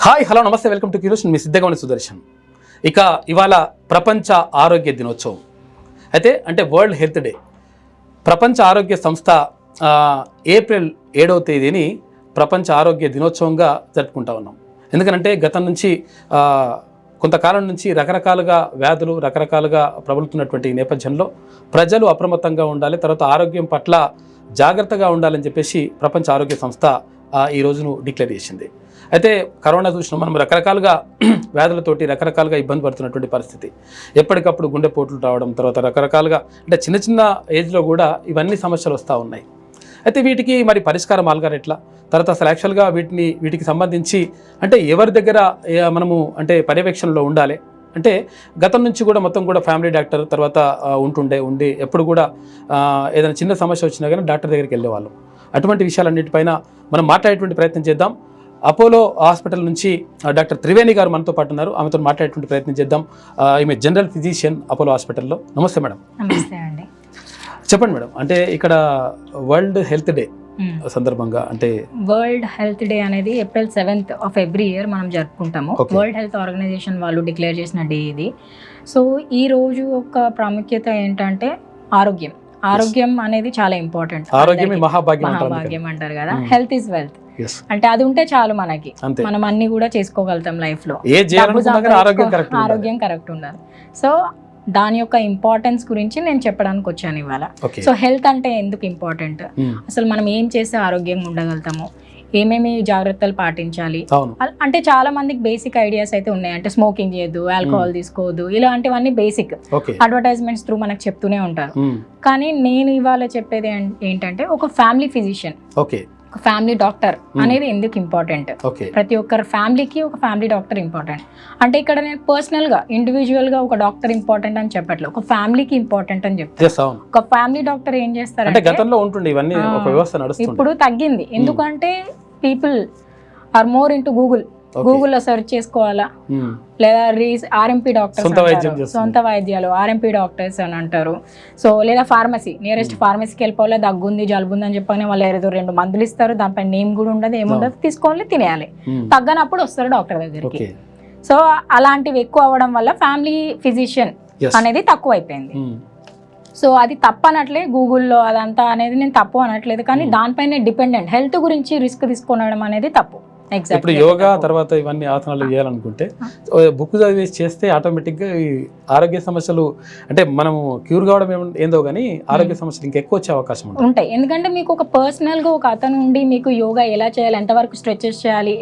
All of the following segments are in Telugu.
హాయ్ హలో నమస్తే వెల్కమ్ టు క్యూస్. మీ సిద్ధగౌని సుదర్శన్. ఇక ఇవాళ ప్రపంచ ఆరోగ్య దినోత్సవం అయితే అంటే వరల్డ్ హెల్త్ డే. ప్రపంచ ఆరోగ్య సంస్థ ఏప్రిల్ 7వ తేదీని ప్రపంచ ఆరోగ్య దినోత్సవంగా జరుపుకుంటా ఉన్నాం. ఎందుకంటే గతం నుంచి కొంతకాలం నుంచి రకరకాలుగా వ్యాధులు రకరకాలుగా ప్రబలుతున్నటువంటి నేపథ్యంలో ప్రజలు అప్రమత్తంగా ఉండాలి, తర్వాత ఆరోగ్యం పట్ల జాగ్రత్తగా ఉండాలని చెప్పేసి ప్రపంచ ఆరోగ్య సంస్థ ఈ రోజును డిక్లేర్ చేసింది. అయితే కరోనా చూసిన మనం రకరకాలుగా వ్యాధులతోటి రకరకాలుగా ఇబ్బంది పడుతున్నటువంటి పరిస్థితి, ఎప్పటికప్పుడు గుండెపోట్లు రావడం, తర్వాత రకరకాలుగా అంటే చిన్న చిన్న ఏజ్లో కూడా ఇవన్నీ సమస్యలు వస్తూ ఉన్నాయి. అయితే వీటికి మరి పరిష్కార మార్గాలు ఎట్లా, తర్వాత అసలు యాక్చువల్గా వీటికి సంబంధించి అంటే ఎవరి దగ్గర మనము అంటే పర్యవేక్షణలో ఉండాలి అంటే గతం నుంచి కూడా మొత్తం కూడా ఫ్యామిలీ డాక్టర్ తర్వాత ఉండి ఎప్పుడు కూడా ఏదైనా చిన్న సమస్య వచ్చినా కానీ డాక్టర్ దగ్గరికి వెళ్ళేవాళ్ళం. అటువంటి విషయాలన్నిటిపైన మనం మాట్లాడేటువంటి ప్రయత్నం చేద్దాం. అపోలో హాస్పిటల్ నుంచి డాక్టర్ త్రివేణి గారు మనతో పాటు ఉన్నారు, ఆమెతో మాట్లాడేటువంటి ప్రయత్నం చేద్దాం. ఈమె జనరల్ ఫిజిషియన్ అపోలో హాస్పిటల్లో. నమస్తే మేడం. నమస్తే అండి. చెప్పండి మేడం, అంటే ఇక్కడ వరల్డ్ హెల్త్ డే సందర్భంగా అంటే వరల్డ్ హెల్త్ డే అనేది April 7th of every year మనం జరుపుకుంటాము. వరల్డ్ హెల్త్ ఆర్గనైజేషన్ వాళ్ళు డిక్లేర్ చేసిన డే ఇది. సో ఈ రోజు యొక్క ప్రాముఖ్యత ఏంటంటే ఆరోగ్యం అనేది చాలా ఇంపార్టెంట్. ఆరోగ్యమే మహాభాగ్యం అంటారు కదా. హెల్త్ ఈజ్ వెల్త్ అంటే అది ఉంటే చాలు మనకి, మనం అన్ని కూడా చేసుకోగలుగుతాం లైఫ్ లో. ఆరోగ్యం కరెక్ట్ ఉండాలి. సో దాని యొక్క ఇంపార్టెన్స్ గురించి నేను చెప్పడానికి వచ్చాను ఇవాళ. సో హెల్త్ అంటే ఎందుకు ఇంపార్టెంట్, అసలు మనం ఏం చేస్తే ఆరోగ్యంగా ఉండగలుగుతాము, ఏమేమి జాగ్రత్తలు పాటించాలి అంటే చాలా మందికి బేసిక్ ఐడియాస్ అయితే ఉన్నాయి. అంటే స్మోకింగ్ చేయొద్దు, ఆల్కహాల్ తీసుకోవద్దు, ఇలాంటివన్నీ బేసిక్ అడ్వర్టైజ్మెంట్స్ త్రూ మనకు చెప్తూనే ఉంటారు. కానీ నేను ఇవాళ చెప్పేది ఏంటంటే ఒక ఫ్యామిలీ ఫిజిషియన్, ఒక ఫ్యామిలీ డాక్టర్ అనేది ఎందుకు ఇంపార్టెంట్, ప్రతి ఒక్కరి ఫ్యామిలీకి ఒక ఫ్యామిలీ డాక్టర్ ఇంపార్టెంట్. అంటే ఇక్కడ నేను పర్సనల్ గా ఇండివిజువల్ గా ఒక డాక్టర్ ఇంపార్టెంట్ అని చెప్పట్లేదు, ఒక ఫ్యామిలీకి ఇంపార్టెంట్ అని చెప్తాను. ఒక ఫ్యామిలీ డాక్టర్ ఏం చేస్తారంటే ఇప్పుడు తగ్గింది, ఎందుకంటే పీపుల్ ఆర్ మోర్ ఇంటూ గూగుల్లో సెర్చ్ చేసుకోవాలా, లేదా ఆర్ఎంపీ డాక్టర్స్, సొంత వైద్యాలు ఆర్ఎంపీ డాక్టర్స్ అని అంటారు. సో లేదా ఫార్మసీ, నియరెస్ట్ ఫార్మసీకి వెళ్ళిపోవాలి, దగ్గుంది జలుబుంది అని చెప్పగానే వాళ్ళు ఏదో 2 మందులు ఇస్తారు, దానిపైన నేమ్ కూడా ఉండదు, ఏముండదు, తీసుకోవాలి తినేయాలి, తగ్గనప్పుడు వస్తారు డాక్టర్ దగ్గరికి. సో అలాంటివి ఎక్కువ అవ్వడం వల్ల ఫ్యామిలీ ఫిజిషియన్ అనేది తక్కువ అయిపోయింది. సో అది తప్పు అనట్లే, గూగుల్లో అదంతా అనేది నేను తప్పు అనట్లేదు, కానీ దానిపైన డిపెండెంట్ హెల్త్ గురించి రిస్క్ తీసుకొనడం అనేది తప్పు. ఇప్పుడు యోగా తర్వాత ఇవన్నీ ఆసనాలు చేయాలనుకుంటే బుక్ చదివి చేస్తే ఆటోమేటిక్గా ఈ ఆరోగ్య సమస్యలు అంటే మనము క్యూర్ కావడం ఏందో కానీ ఆరోగ్య సమస్యలు ఇంకెక్కువ వచ్చే అవకాశం ఉంటాయి. ఎందుకంటే మీకు ఒక పర్సనల్గా ఒక అతను ఉండి మీకు యోగా ఎలా చేయాలి, ఎంతవరకు స్ట్రెచెస్ చేయాలి,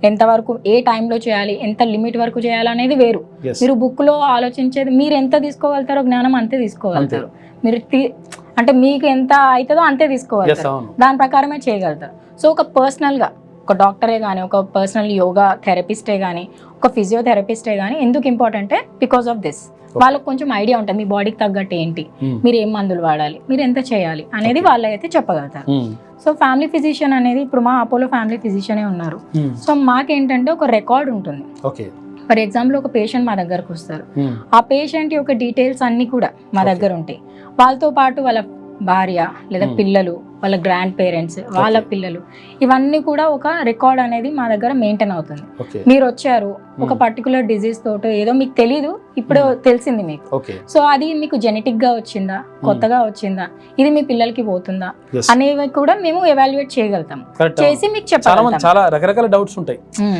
ఎంతవరకు ఏ టైంలో చేయాలి, ఎంత లిమిట్ వరకు చేయాలి అనేది వేరు. మీరు బుక్లో ఆలోచించేది మీరు ఎంత తీసుకోగలుగుతారో జ్ఞానం అంతే తీసుకోగలుగుతారు. మీరు అంటే మీకు ఎంత అవుతుందో అంతే తీసుకోగలుగుతారు, దాని ప్రకారమే చేయగలుగుతారు. సో ఒక పర్సనల్గా ఒక డాక్టరే కానీ, ఒక పర్సనల్ యోగా థెరపిస్టే కానీ, ఒక ఫిజియోథెరపిస్టే కానీ ఎందుకు ఇంపార్టెంట్ బికాస్ ఆఫ్ దిస్. వాళ్ళకి కొంచెం ఐడియా ఉంటుంది మీ బాడీకి తగ్గట్టు ఏంటి, మీరు ఏం మందులు వాడాలి, మీరు ఎంత చేయాలి అనేది వాళ్ళైతే చెప్పగలుగుతారు. సో ఫ్యామిలీ ఫిజిషియన్ అనేది ఇప్పుడు మా అపోలో ఫ్యామిలీ ఫిజిషియనే ఉన్నారు. సో మాకేంటంటే ఒక రికార్డ్ ఉంటుంది. ఫర్ ఎగ్జాంపుల్ ఒక పేషెంట్ మా దగ్గరకు వస్తారు, ఆ పేషెంట్ యొక్క డీటెయిల్స్ అన్ని కూడా మా దగ్గర ఉంటాయి. వాళ్ళతో పాటు వాళ్ళ భార్య లేదా పిల్లలు, వాళ్ళ గ్రాండ్ పేరెంట్స్, వాళ్ళ పిల్లలు, ఇవన్నీ కూడా ఒక రికార్డ్ అనేది మా దగ్గర మెయింటైన్ అవుతుంది. మీరు వచ్చారు ఒక పర్టికులర్ డిజీజ్ తోటి ఏదో మీకు తెలీదు, ఇప్పుడు తెలిసింది మీకు, సో అది మీకు జెనెటిక్ గా వచ్చిందా, కొత్తగా వచ్చిందా, ఇది మీ పిల్లలకి పోతుందా అనేవి కూడా మేము ఎవాల్యుయేట్ చేయగలుగుతాం, చేసి మీకు చెప్పాలి. చాలా రకరకాల డౌట్స్ ఉంటాయి.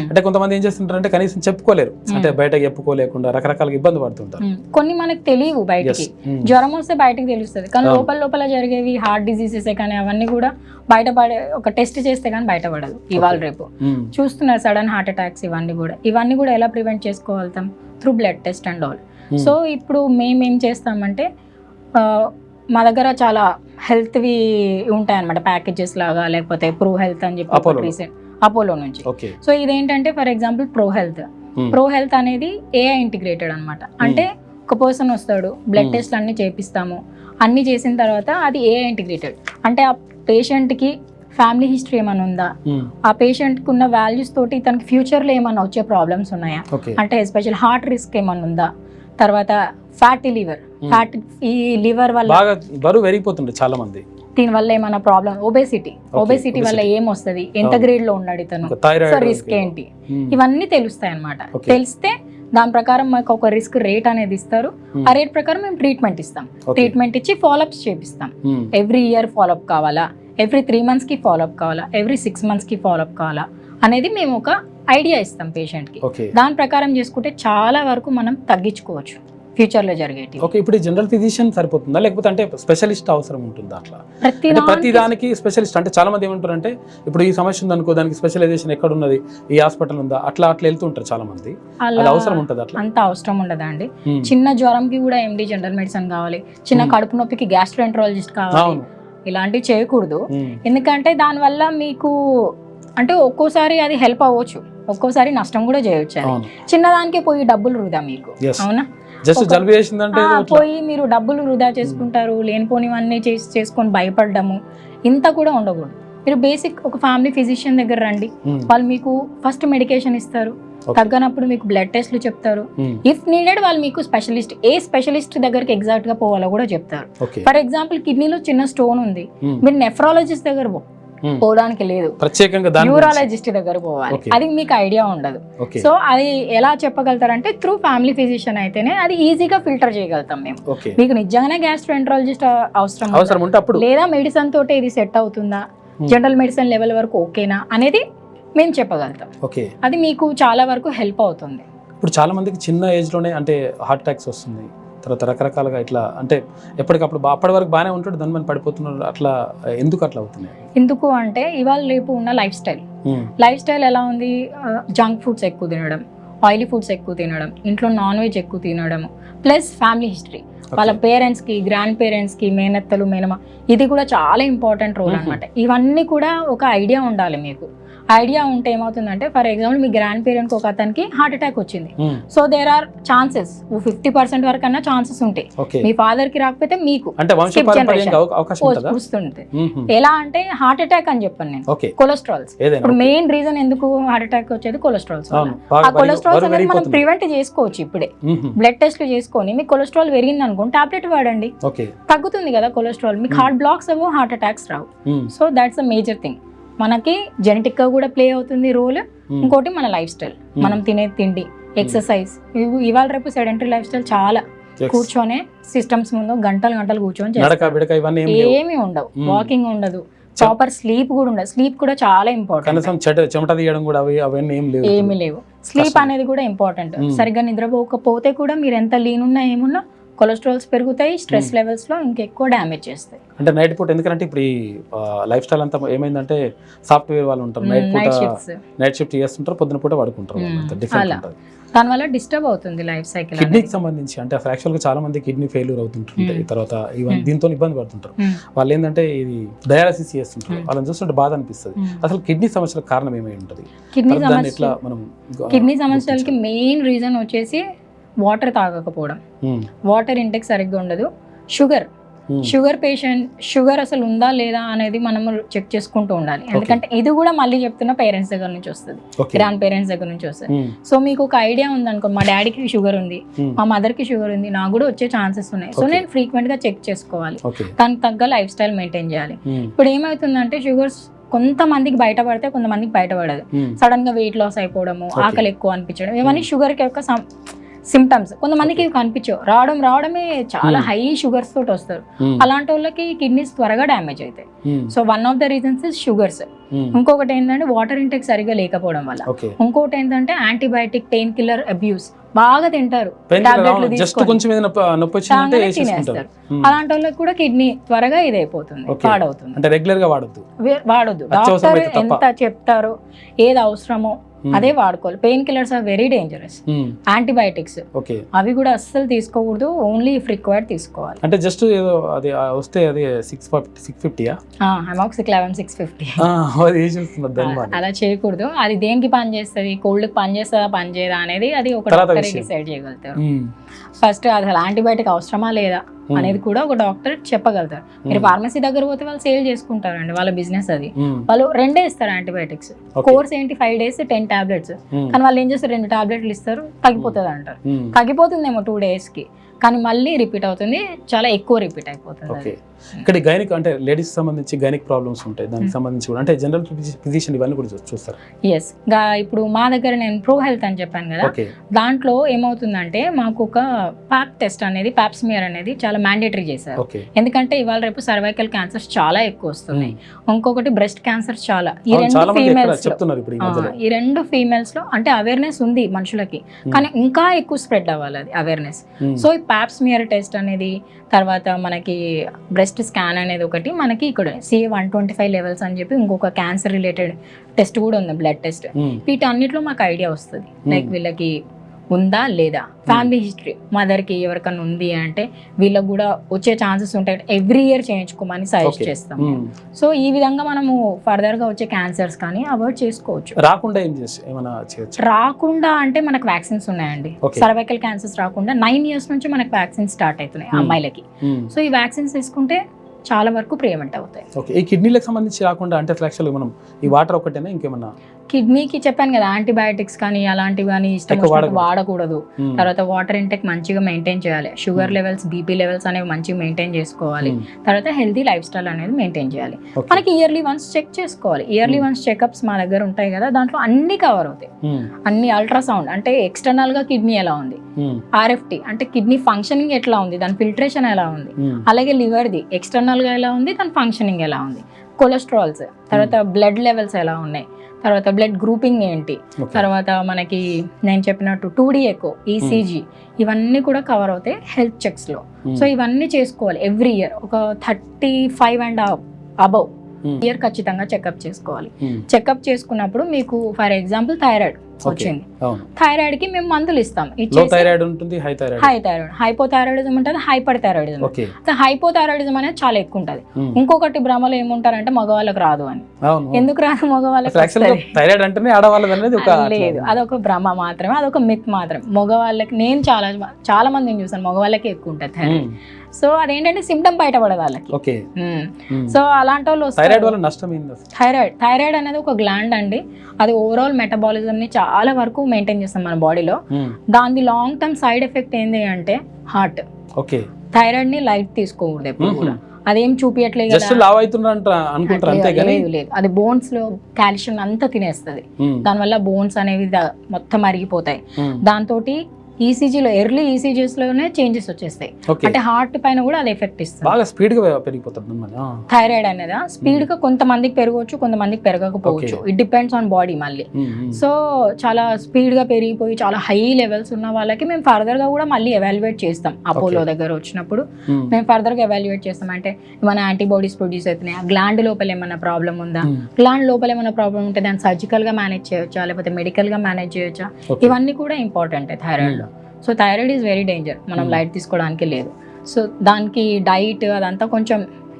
అంటే కొంతమంది ఏం చేస్తుంటారంటే కనీసం చెప్పుకోలేరు, అంటే బయటకు చెప్పుకోలేకుండా రకరకాల ఇబ్బంది పడుతుంటారు. కొన్ని మనకు తెలియవు, బయటకి జ్వరం వస్తే బయటకు తెలుస్తుంది, కానీ లోపల జరిగేవి హార్ట్ డిసీజెస్ కానీ అవన్నీ కూడా బయటపడే ఒక టెస్ట్ చేస్తే కానీ బయటపడదు. ఇవాళ రేపు చూస్తున్నారు సడన్ హార్ట్ అటాక్స్, ఇవన్నీ కూడా ఎలా ప్రివెంట్ చేసుకోగలుగుతాం through blood test and all. So ఇప్పుడు మేమేం చేస్తామంటే మా దగ్గర చాలా హెల్త్వి ఉంటాయన్నమాట, ప్యాకేజెస్ లాగా, లేకపోతే ప్రో హెల్త్ అని చెప్పి రీసెంట్ అపోలో నుంచి. సో ఇదేంటంటే ఫర్ ఎగ్జాంపుల్ ప్రో హెల్త్ అనేది ఏఐ ఇంటిగ్రేటెడ్ అనమాట. అంటే ఒక పర్సన్ వస్తాడు, బ్లడ్ టెస్ట్ అన్ని చేపిస్తాము, అన్ని చేసిన తర్వాత అది ఏఐ ఇంటిగ్రేటెడ్. అంటే ఆ పేషెంట్కి ఫ్యామిలీ హిస్టరీ ఏమైనా ఉందా, ఆ పేషెంట్కి ఉన్న వాల్యూస్ తోటి తనకి ఫ్యూచర్లో ఏమైనా వచ్చే ప్రాబ్లమ్స్ ఉన్నాయా, అంటే ఎస్పెషల్ హార్ట్ రిస్క్ ఏమైనా ఉందా, తర్వాత ఫ్యాటీ లివర్, ఈ లివర్ వల్ల బరువు పెరిగిపోతుండే చాలా మంది, దీనివల్ల ఏమైనా ప్రాబ్లం, ఒబేసిటీ వల్ల ఏమొస్తుంది, ఎంత గ్రేడ్ లో ఉన్నాడు ఇతను, సో రిస్క్ ఏంటి, ఇవన్నీ తెలుస్తాయి అన్నమాట. తెలిస్తే దాని ప్రకారం మాకు ఒక రిస్క్ రేట్ అనేది ఇస్తారు. ఆ రేట్ ప్రకారం మేము ట్రీట్మెంట్ ఇస్తాం. ట్రీట్మెంట్ ఇచ్చి ఫాలోఅప్స్ చేపిస్తాం. ఎవ్రీ ఇయర్ ఫాలోఅప్ కావాలా, ఎవ్రీ 3 months కి ఫాలోఅప్ కావాలా, ఎవ్రీ 6 months కి ఫాలోఅప్ కావాలా అనేది మేము ఒక ఐడియా ఇస్తాం పేషెంట్ కి. దాని ప్రకారం చేసుకుంటే చాలా వరకు మనం తగ్గించుకోవచ్చు ఫ్యూచర్ లో జరిగేటి. ఓకే, ఇప్పుడు జనరల్ ఫిజిషియన్ సరిపోతుందా, లేకపోతే అంటే స్పెషలిస్ట్ అవసరం ఉంటుందా? అట్లా ప్రతి దానికి స్పెషలిస్ట్ అంటే చాలా మంది ఏమంటారు అంటే ఇప్పుడు ఈ సమస్య ఉందనుకో దానికి స్పెషలైజేషన్ ఎక్కడ ఉన్నది, ఈ హాస్పిటల్ ఉందా, అట్లా వెళ్తూ ఉంటారు చాలా మంది. అది అవసరం ఉంటుంది? అట్లా అంత అవసరం ఉండదండి. చిన్న జ్వరంకి కూడా ఎండి జనరల్ మెడిసిన్ కావాలి, చిన్న కడుపు నొప్పికి గ్యాస్ట్రోఎంట్రాలజిస్ట్ కావాలి. ఇలాంటివి చేయకూడదు. ఎందుకంటే దానివల్ల మీకు అంటే ఒక్కోసారి అది హెల్ప్ అవ్వచ్చు, ఒక్కోసారి నష్టం కూడా చేయొచ్చు. చిన్నదానికే పోయి డబ్బులు వృధా మీకు, అవునా? పోయి మీరు డబ్బులు వృధా చేసుకుంటారు, లేనిపోనివన్నీ చేసుకొని భయపడము ఇంత కూడా ఉండకూడదు. మీరు బేసిక్ ఒక ఫ్యామిలీ ఫిజిషియన్ దగ్గర రండి, వాళ్ళు మీకు ఫస్ట్ మెడికేషన్ ఇస్తారు, తగ్గనప్పుడు మీకు బ్లడ్ టెస్ట్లు చెప్తారు. ఇఫ్ నీడెడ్ వాళ్ళు మీకు ఏ స్పెషలిస్ట్ దగ్గరికి ఎగ్జాక్ట్ గా పోవాలో కూడా చెప్తారు. ఫర్ ఎగ్జాంపుల్ కిడ్నీలో చిన్న స్టోన్ ఉంది, మీరు నెఫ్రాలజిస్ట్ దగ్గర పోవడానికి లేదు, ప్రత్యేకంగా న్యూరాలజిస్ట్ దగ్గర పోవాలి. అది మీకు ఐడియా ఉండదు. సో అది ఎలా చెప్పగలుగుతారంటే త్రూ ఫ్యామిలీ ఫిజిషియన్ అయితేనే అది ఈజీగా ఫిల్టర్ చేయగలుగుతాం మేము. మీకు నిజంగానే గ్యాస్ట్రోఎంట్రాలజిస్ట్ అవసరం లేదా మెడిసిన్ తోటి ఇది సెట్ అవుతుందా, జనరల్ మెడిసిన్ లెవెల్ వరకు ఓకేనా అనేది మేము చెప్పగలుగుతాం. అది మీకు చాలా వరకు హెల్ప్ అవుతుంది. ఇప్పుడు చాలా మందికి చిన్న ఏజ్ లోనే అంటే హార్ట్ అటాక్స్ వస్తుంది, తర్వాత రకరకాలుగా ఇట్లా అంటే ఎప్పటికప్పుడు అప్పటి వరకు బాగానే ఉంటాడు, దాని మీద పడిపోతున్నారు. అట్లా ఎందుకు అట్లా అవుతున్నాయి? ఎందుకు అంటే ఇవాళ రేపు ఉన్న లైఫ్ స్టైల్ ఎలా ఉంది, జంక్ ఫుడ్స్ ఎక్కువ తినడం, ఆయిలీ ఫుడ్స్ ఎక్కువ తినడం, ఇంట్లో నాన్ వెజ్ ఎక్కువ తినడం, ప్లస్ ఫ్యామిలీ హిస్టరీ, వాళ్ళ పేరెంట్స్కి, గ్రాండ్ పేరెంట్స్కి, మేనత్తలు, మేనమా, ఇది కూడా చాలా ఇంపార్టెంట్ రోల్ అనమాట. ఇవన్నీ కూడా ఒక ఐడియా ఉండాలి మీకు. ఐడియా ఉంటే ఏమవుతుందంటే for example me grand parent ఒక అతనికి హార్ట్ అటాక్ వచ్చింది, సో దేర్ ఆర్ ఛాన్సెస్ 50% వరకు అన్నా ఛాన్సెస్ ఉంటాయి. మీ ఫాదర్ కి రాకపోతే మీకు వస్తుంది. ఎలా అంటే హార్ట్ అటాక్ అని చెప్పాను నేను, కొలెస్ట్రాల్స్. ఇప్పుడు మెయిన్ రీజన్ ఎందుకు హార్ట్ అటాక్ వచ్చేది కొలెస్ట్రాల్స్. ఆ కొలెస్ట్రాల్స్ అనేది మనం ప్రివెంట్ చేసుకోవచ్చు ఇప్పుడే. బ్లడ్ టెస్ట్లు చేసుకొని మీకు కొలెస్ట్రాల్ పెరిగింది అనుకోండి, టాబ్లెట్ వాడండి, తగ్గుతుంది కదా కొలెస్ట్రాల్. మీకు హార్ట్ బ్లాక్స్ అవ్వవు, heart attacks Rao. So that's a major thing. మనకి జెనెటిక్ గా కూడా ప్లే అవుతుంది రోల్. ఇంకోటి మన లైఫ్ స్టైల్, మనం తినే తిండి, ఎక్సర్సైజ్. ఇవాళ రేపు సెడెంటరీ లైఫ్ స్టైల్ చాలా, కూర్చొని సిస్టమ్స్ ముందు గంటలు కూర్చొని ఏమీ ఉండవు, వాకింగ్ ఉండదు, ప్రాపర్ స్లీప్ కూడా ఉండదు. స్లీప్ కూడా చాలా ఇంపార్టెంట్. ఏమీ లేవు. స్లీప్ అనేది కూడా ఇంపార్టెంట్. సరిగ్గా నిద్రపోకపోతే కూడా మీరు ఎంత లీన్ ఉన్నా ఏమున్నా కొలెస్ట్రాల్స్ పెరుగుతాయి, స్ట్రెస్ లెవెల్స్ లో ఇంకెక్కువ డ్యామేజ్ చేస్తాయి. అంటే నైట్ పూట ఎందుకంటే ఇప్పుడు ఈ లైఫ్ స్టైల్ అంతా ఏమైందంటే సాఫ్ట్వేర్ వాళ్ళు ఉంటారు, నైట్ షిఫ్ట్ చేస్తుంటారు, పొద్దున పూట పడుకుంటారు. దానివల్ల డిస్టర్బ్ అవుతుంది లైఫ్ సైకిల్. కిడ్నీకి సంబంధించి అంటే యాక్చువల్ గా చాలా మంది కిడ్నీ ఫెయిల్యూర్ అవుతుంటుంది, తర్వాత దీంతో ఇబ్బంది పడుతుంటారు. వాళ్ళు ఏంటంటే ఇది డయాలసిస్ చేస్తుంటారు, వాళ్ళని చూస్తుంటే బాధ అనిపిస్తుంది. అసలు కిడ్నీ సమస్యలకు కారణం ఏమై ఉంటుంది? కిడ్నీ సమస్యలకి మెయిన్ రీజన్ వచ్చేసి వాటర్ తాగకపోవడం, వాటర్ ఇంటెక్ సరిగ్గా ఉండదు. షుగర్ పేషెంట్, షుగర్ అసలు ఉందా లేదా అనేది మనం చెక్ చేసుకుంటూ ఉండాలి. ఎందుకంటే ఇది కూడా మళ్ళీ చెప్తున్న పేరెంట్స్ దగ్గర నుంచి వస్తుంది, గ్రాండ్ పేరెంట్స్ దగ్గర నుంచి వస్తుంది. సో మీకు ఒక ఐడియా ఉంది అనుకో, మా డాడీకి షుగర్ ఉంది, మా మదర్ కి షుగర్ ఉంది, నాకు కూడా వచ్చే ఛాన్సెస్ ఉన్నాయి. సో నేను ఫ్రీక్వెంట్ గా చెక్ చేసుకోవాలి, దానికి తగ్గ లైఫ్ స్టైల్ మెయింటైన్ చేయాలి. ఇప్పుడు ఏమవుతుందంటే షుగర్స్ కొంతమందికి బయటపడితే కొంతమందికి బయటపడదు. సడన్ గా వెయిట్ లాస్ అయిపోవడము, ఆకలి ఎక్కువ అనిపించడం, ఇవన్నీ షుగర్ కి యొక్క సిమ్టమ్స్. కొంతమందికి కనిపించవు, రావడమే చాలా హై షుగర్స్ తోటి వస్తారు. అలాంటి వాళ్ళకి కిడ్నీస్ త్వరగా డ్యామేజ్ అవుతాయి. So one of the reasons is sugars. ఇంకొకటి ఏంటంటే వాటర్ ఇంటెక్ సరిగ్గా లేకపోవడం వల్ల. ఇంకోటి ఏంటంటే యాంటీబయాటిక్, పెయిన్ కిల్లర్ అబ్యూస్, బాగా తింటారు, టాబ్లెట్లు తీసుకొని తినేస్తారు. అలాంటి వాళ్ళకి కూడా కిడ్నీ త్వరగా ఇదైపోతుంది, పాడవుతుంది. వాడొద్దు. డాక్టర్ ఎంత చెప్తారో, ఏది అవసరమో అదే వాడుకోవాలి. Pain killers are very dangerous. Antibiotics అవి కూడా అస్సలు తీసుకోకూడదు, ఓన్లీ ఇఫ్ రిక్వైర్డ్ తీసుకోవాలి. అంటే జస్ట్ ఏదో అది వస్తే అది 650 అమాక్సిక్లావిన్ 650 అలా చేయకూడదు. అది దేనికి పని చేస్తుంది, కోల్డ్ కి పని చేస్తుందా పని చేయదా అనేది అది ఒక డాక్టర్ డిసైడ్ చేయగలుగుతారు. ఫస్ట్ అసలు యాంటీబయాటిక్ అవసరమా లేదా అనేది కూడా ఒక డాక్టర్ చెప్పగలుగుతారు. మీరు ఫార్మసీ దగ్గర పోతే వాళ్ళు సేల్ చేసుకుంటారండి, వాళ్ళ బిజినెస్ అది. వాళ్ళు 2 ఇస్తారు యాంటీబయాటిక్స్. కోర్స్ ఏంటి 5 days 10 tablets, కానీ వాళ్ళు ఏం చేస్తారు 2 tablets ఇస్తారు, తగ్గిపోతుంది అంటారు. తగ్గిపోతుందేమో 2 days కి, కానీ మళ్ళీ రిపీట్ అవుతుంది, చాలా ఎక్కువ రిపీట్ అయిపోతుంది. ఇక్కడ గైనిక్ అంటే లేడీస్ సంబంధించి గైనిక్ ప్రాబ్లమ్స్ ఉంటాయి, దానికి సంబంధించి కూడా అంటే జనరల్ ఫిజిషియన్ ఇవన్నీ కూడా చూస్తారు. ఎస్ ఇప్పుడు మా దగ్గర నేను ప్రో హెల్త్ అని చెప్పాను కదా, దాంట్లో ఏమవుతుందంటే మాకు ఒక పాప్ టెస్ట్ అనేది, పాప్స్మియర్ అనేది చాలా మ్యాండేటరీ చేశారు. ఎందుకంటే ఇవాళ రేపు సర్వైకల్ క్యాన్సర్స్ చాలా ఎక్కువ వస్తున్నాయి, ఇంకొకటి బ్రెస్ట్ క్యాన్సర్స్ చాలా. ఈ రెండు ఫీమేల్స్ లో అంటే అవేర్నెస్ ఉంది మనుషులకి, కానీ ఇంకా ఎక్కువ స్ప్రెడ్ అవ్వాలి అది అవేర్నెస్. సో ఈ పాప్స్మియర్ టెస్ట్ అనేది, తర్వాత మనకి బ్రెస్ట్ స్కాన్ అనేది ఒకటి, మనకి ఇక్కడ CA-125 లెవెల్స్ అని చెప్పి ఇంకొక క్యాన్సర్ రిలేటెడ్ టెస్ట్ కూడా ఉంది, బ్లడ్ టెస్ట్. వీటన్నిటిలో మాకు ఐడియా వస్తుంది, లైక్ వీళ్ళకి ఉందా లేదా, ఫ్యామిలీ హిస్టరీ మదర్కి ఎవరికైనా ఉంది అంటే వీళ్ళకి కూడా వచ్చే ఛాన్సెస్ ఉంటాయి, ఎవ్రీ ఇయర్ చేయించుకోమని సజెస్ట్ చేస్తాం. సో ఈ విధంగా మనము ఫర్దర్గా వచ్చే క్యాన్సర్స్ కానీ అవాయిడ్ చేసుకోవచ్చు. రాకుండా అంటే మనకు వ్యాక్సిన్స్ ఉన్నాయండి, సర్వైకల్ క్యాన్సర్స్ రాకుండా 9 years నుంచి మనకు వ్యాక్సిన్స్ స్టార్ట్ అవుతున్నాయి అమ్మాయిలకి. సో ఈ వ్యాక్సిన్స్ తీసుకుంటే చాలా వరకు ప్రివెంట్ అవుతాయి. ఈ కిడ్నీలకు సంబంధించి రాకుండా అంటే యాక్చువల్గా మనం ఈ వాటర్ ఒకటేనా ఇంకేమన్నా? కిడ్నీకి చెప్పాను కదా, యాంటీబయాటిక్స్ కానీ అలాంటివి కానీ ఇష్టం వచ్చినట్టు వాడకూడదు. తర్వాత వాటర్ ఇంటెక్ మంచిగా మెయింటైన్ చేయాలి, షుగర్ లెవెల్స్, బీపీ లెవెల్స్ అనేవి మంచిగా మెయింటైన్ చేసుకోవాలి. తర్వాత హెల్తీ లైఫ్ స్టైల్ అనేది మెయింటైన్ చేయాలి. మనకి ఇయర్లీ వన్స్ చెక్ చేసుకోవాలి, ఇయర్లీ వన్స్ చెకప్స్ మా దగ్గర ఉంటాయి కదా, దాంట్లో అన్ని కవర్ అవుతాయి. అన్ని అల్ట్రాసౌండ్ అంటే ఎక్స్టర్నల్ గా కిడ్నీ ఎలా ఉంది, RFT అంటే కిడ్నీ ఫంక్షనింగ్ ఎట్లా ఉంది, దాని ఫిల్టరేషన్ ఎలా ఉంది, అలాగే లివర్ది ఎక్స్టర్నల్ గా ఎలా ఉంది, దాని ఫంక్షనింగ్ ఎలా ఉంది, కొలెస్ట్రాల్స్, తర్వాత బ్లడ్ లెవెల్స్ ఎలా ఉన్నాయి, తర్వాత బ్లడ్ గ్రూపింగ్ ఏంటి, తర్వాత మనకి నేను చెప్పినట్టు 2D ఎకో, ECG ఇవన్నీ కూడా కవర్ అవుతాయి హెల్త్ చెక్స్ లో. సో ఇవన్నీ చేసుకోవాలి ఎవ్రీ ఇయర్, ఒక 35 and above ఇయర్ ఖచ్చితంగా చెకప్ చేసుకోవాలి. చెకప్ చేసుకున్నప్పుడు మీకు ఫర్ ఎగ్జాంపుల్ థైరాయిడ్ వచ్చింది, థైరాయిడ్ కి మేము మందులు ఇస్తాం. హై థైరాయిడ్, హైపోథైరాయిడిజం ఉంటుంది, హైపర్ థైరాయిడిజం. హైపోథైరాయిడిజం అనేది చాలా ఎక్కువ ఉంటుంది. ఇంకొకటి భ్రమలు ఏముంటారంటే మగవాళ్ళకి రాదు అని. ఎందుకు రాదు మగవాళ్ళకి? లేదు, అదొక భ్రమ మాత్రమే, అదొక మిత్ మాత్రమే. మగవాళ్ళకి నేను చాలా మందిని చూసాను, మగవాళ్ళకి ఎక్కువ ఉంటుంది థైరాయిడ్. సో అదేంటంటే సిమ్టమ్ బయటపడదు వాళ్ళకి. సో అలాంటి వాళ్ళు థైరాయిడ్ అనేది ఒక గ్లాండ్ అండి, అది ఓవరాల్ మెటబాలిజం ని చాలా వరకు మెయింటైన్ చేస్తాం మన బాడీలో. దాని లాంగ్ టర్మ్ సైడ్ ఎఫెక్ట్ ఏంటి అంటే హార్ట్. థైరాయిడ్ ని లైట్ తీసుకోకూడదు ఎప్పుడు కూడా, అదేం చూపించట్లేదు లేదు, అది బోన్స్ లో కాల్షియం అంతా తినేస్తుంది, దానివల్ల బోన్స్ అనేవి మొత్తం అరిగిపోతాయి. దాంతో ఈసీజీలో ఎర్లీ ఈసీజీస్ లోనే చేంజెస్ వచ్చేస్తాయి, అంటే హార్ట్ పైన కూడా అది ఎఫెక్ట్ ఇస్తుంది. బాగా స్పీడ్ గా పెరిగిపోతుంది థైరాయిడ్ అనేది. స్పీడ్ గా కొంతమందికి పెరగవచ్చు, కొంతమందికి పెరగకపోవచ్చు, ఇట్ డిపెండ్స్ ఆన్ బాడీ మళ్ళీ. సో చాలా స్పీడ్ గా పెరిగిపోయి చాలా హై లెవెల్స్ ఉన్న వాళ్ళకి మేము ఫర్దర్ గా కూడా మళ్ళీ ఎవాల్యుయేట్ చేస్తాం. అపోలో దగ్గర వచ్చినప్పుడు మేము ఫర్దర్ గా ఎవాల్యుయేట్ చేస్తాం, అంటే ఏమైనా యాంటీబాడీస్ ప్రొడ్యూస్ అవుతున్నాయి, గ్లాండ్ లోపల ఏమైనా ప్రాబ్లం ఉందా, గ్లాండ్ లోపల ఏమైనా ప్రాబ్లం ఉంటే దాన్ని సర్జికల్ గా మేనేజ్ చేయొచ్చా, లేకపోతే మెడికల్ గా మేనేజ్ చేయొచ్చా, ఇవన్నీ కూడా ఇంపార్టెంట్ థైరాయిడ్ లో. So thyroid is very danger, మనం లైట్ తీసుకోవడానికి లేదు. సో దానికి డైట్ అదంతా కొంచెం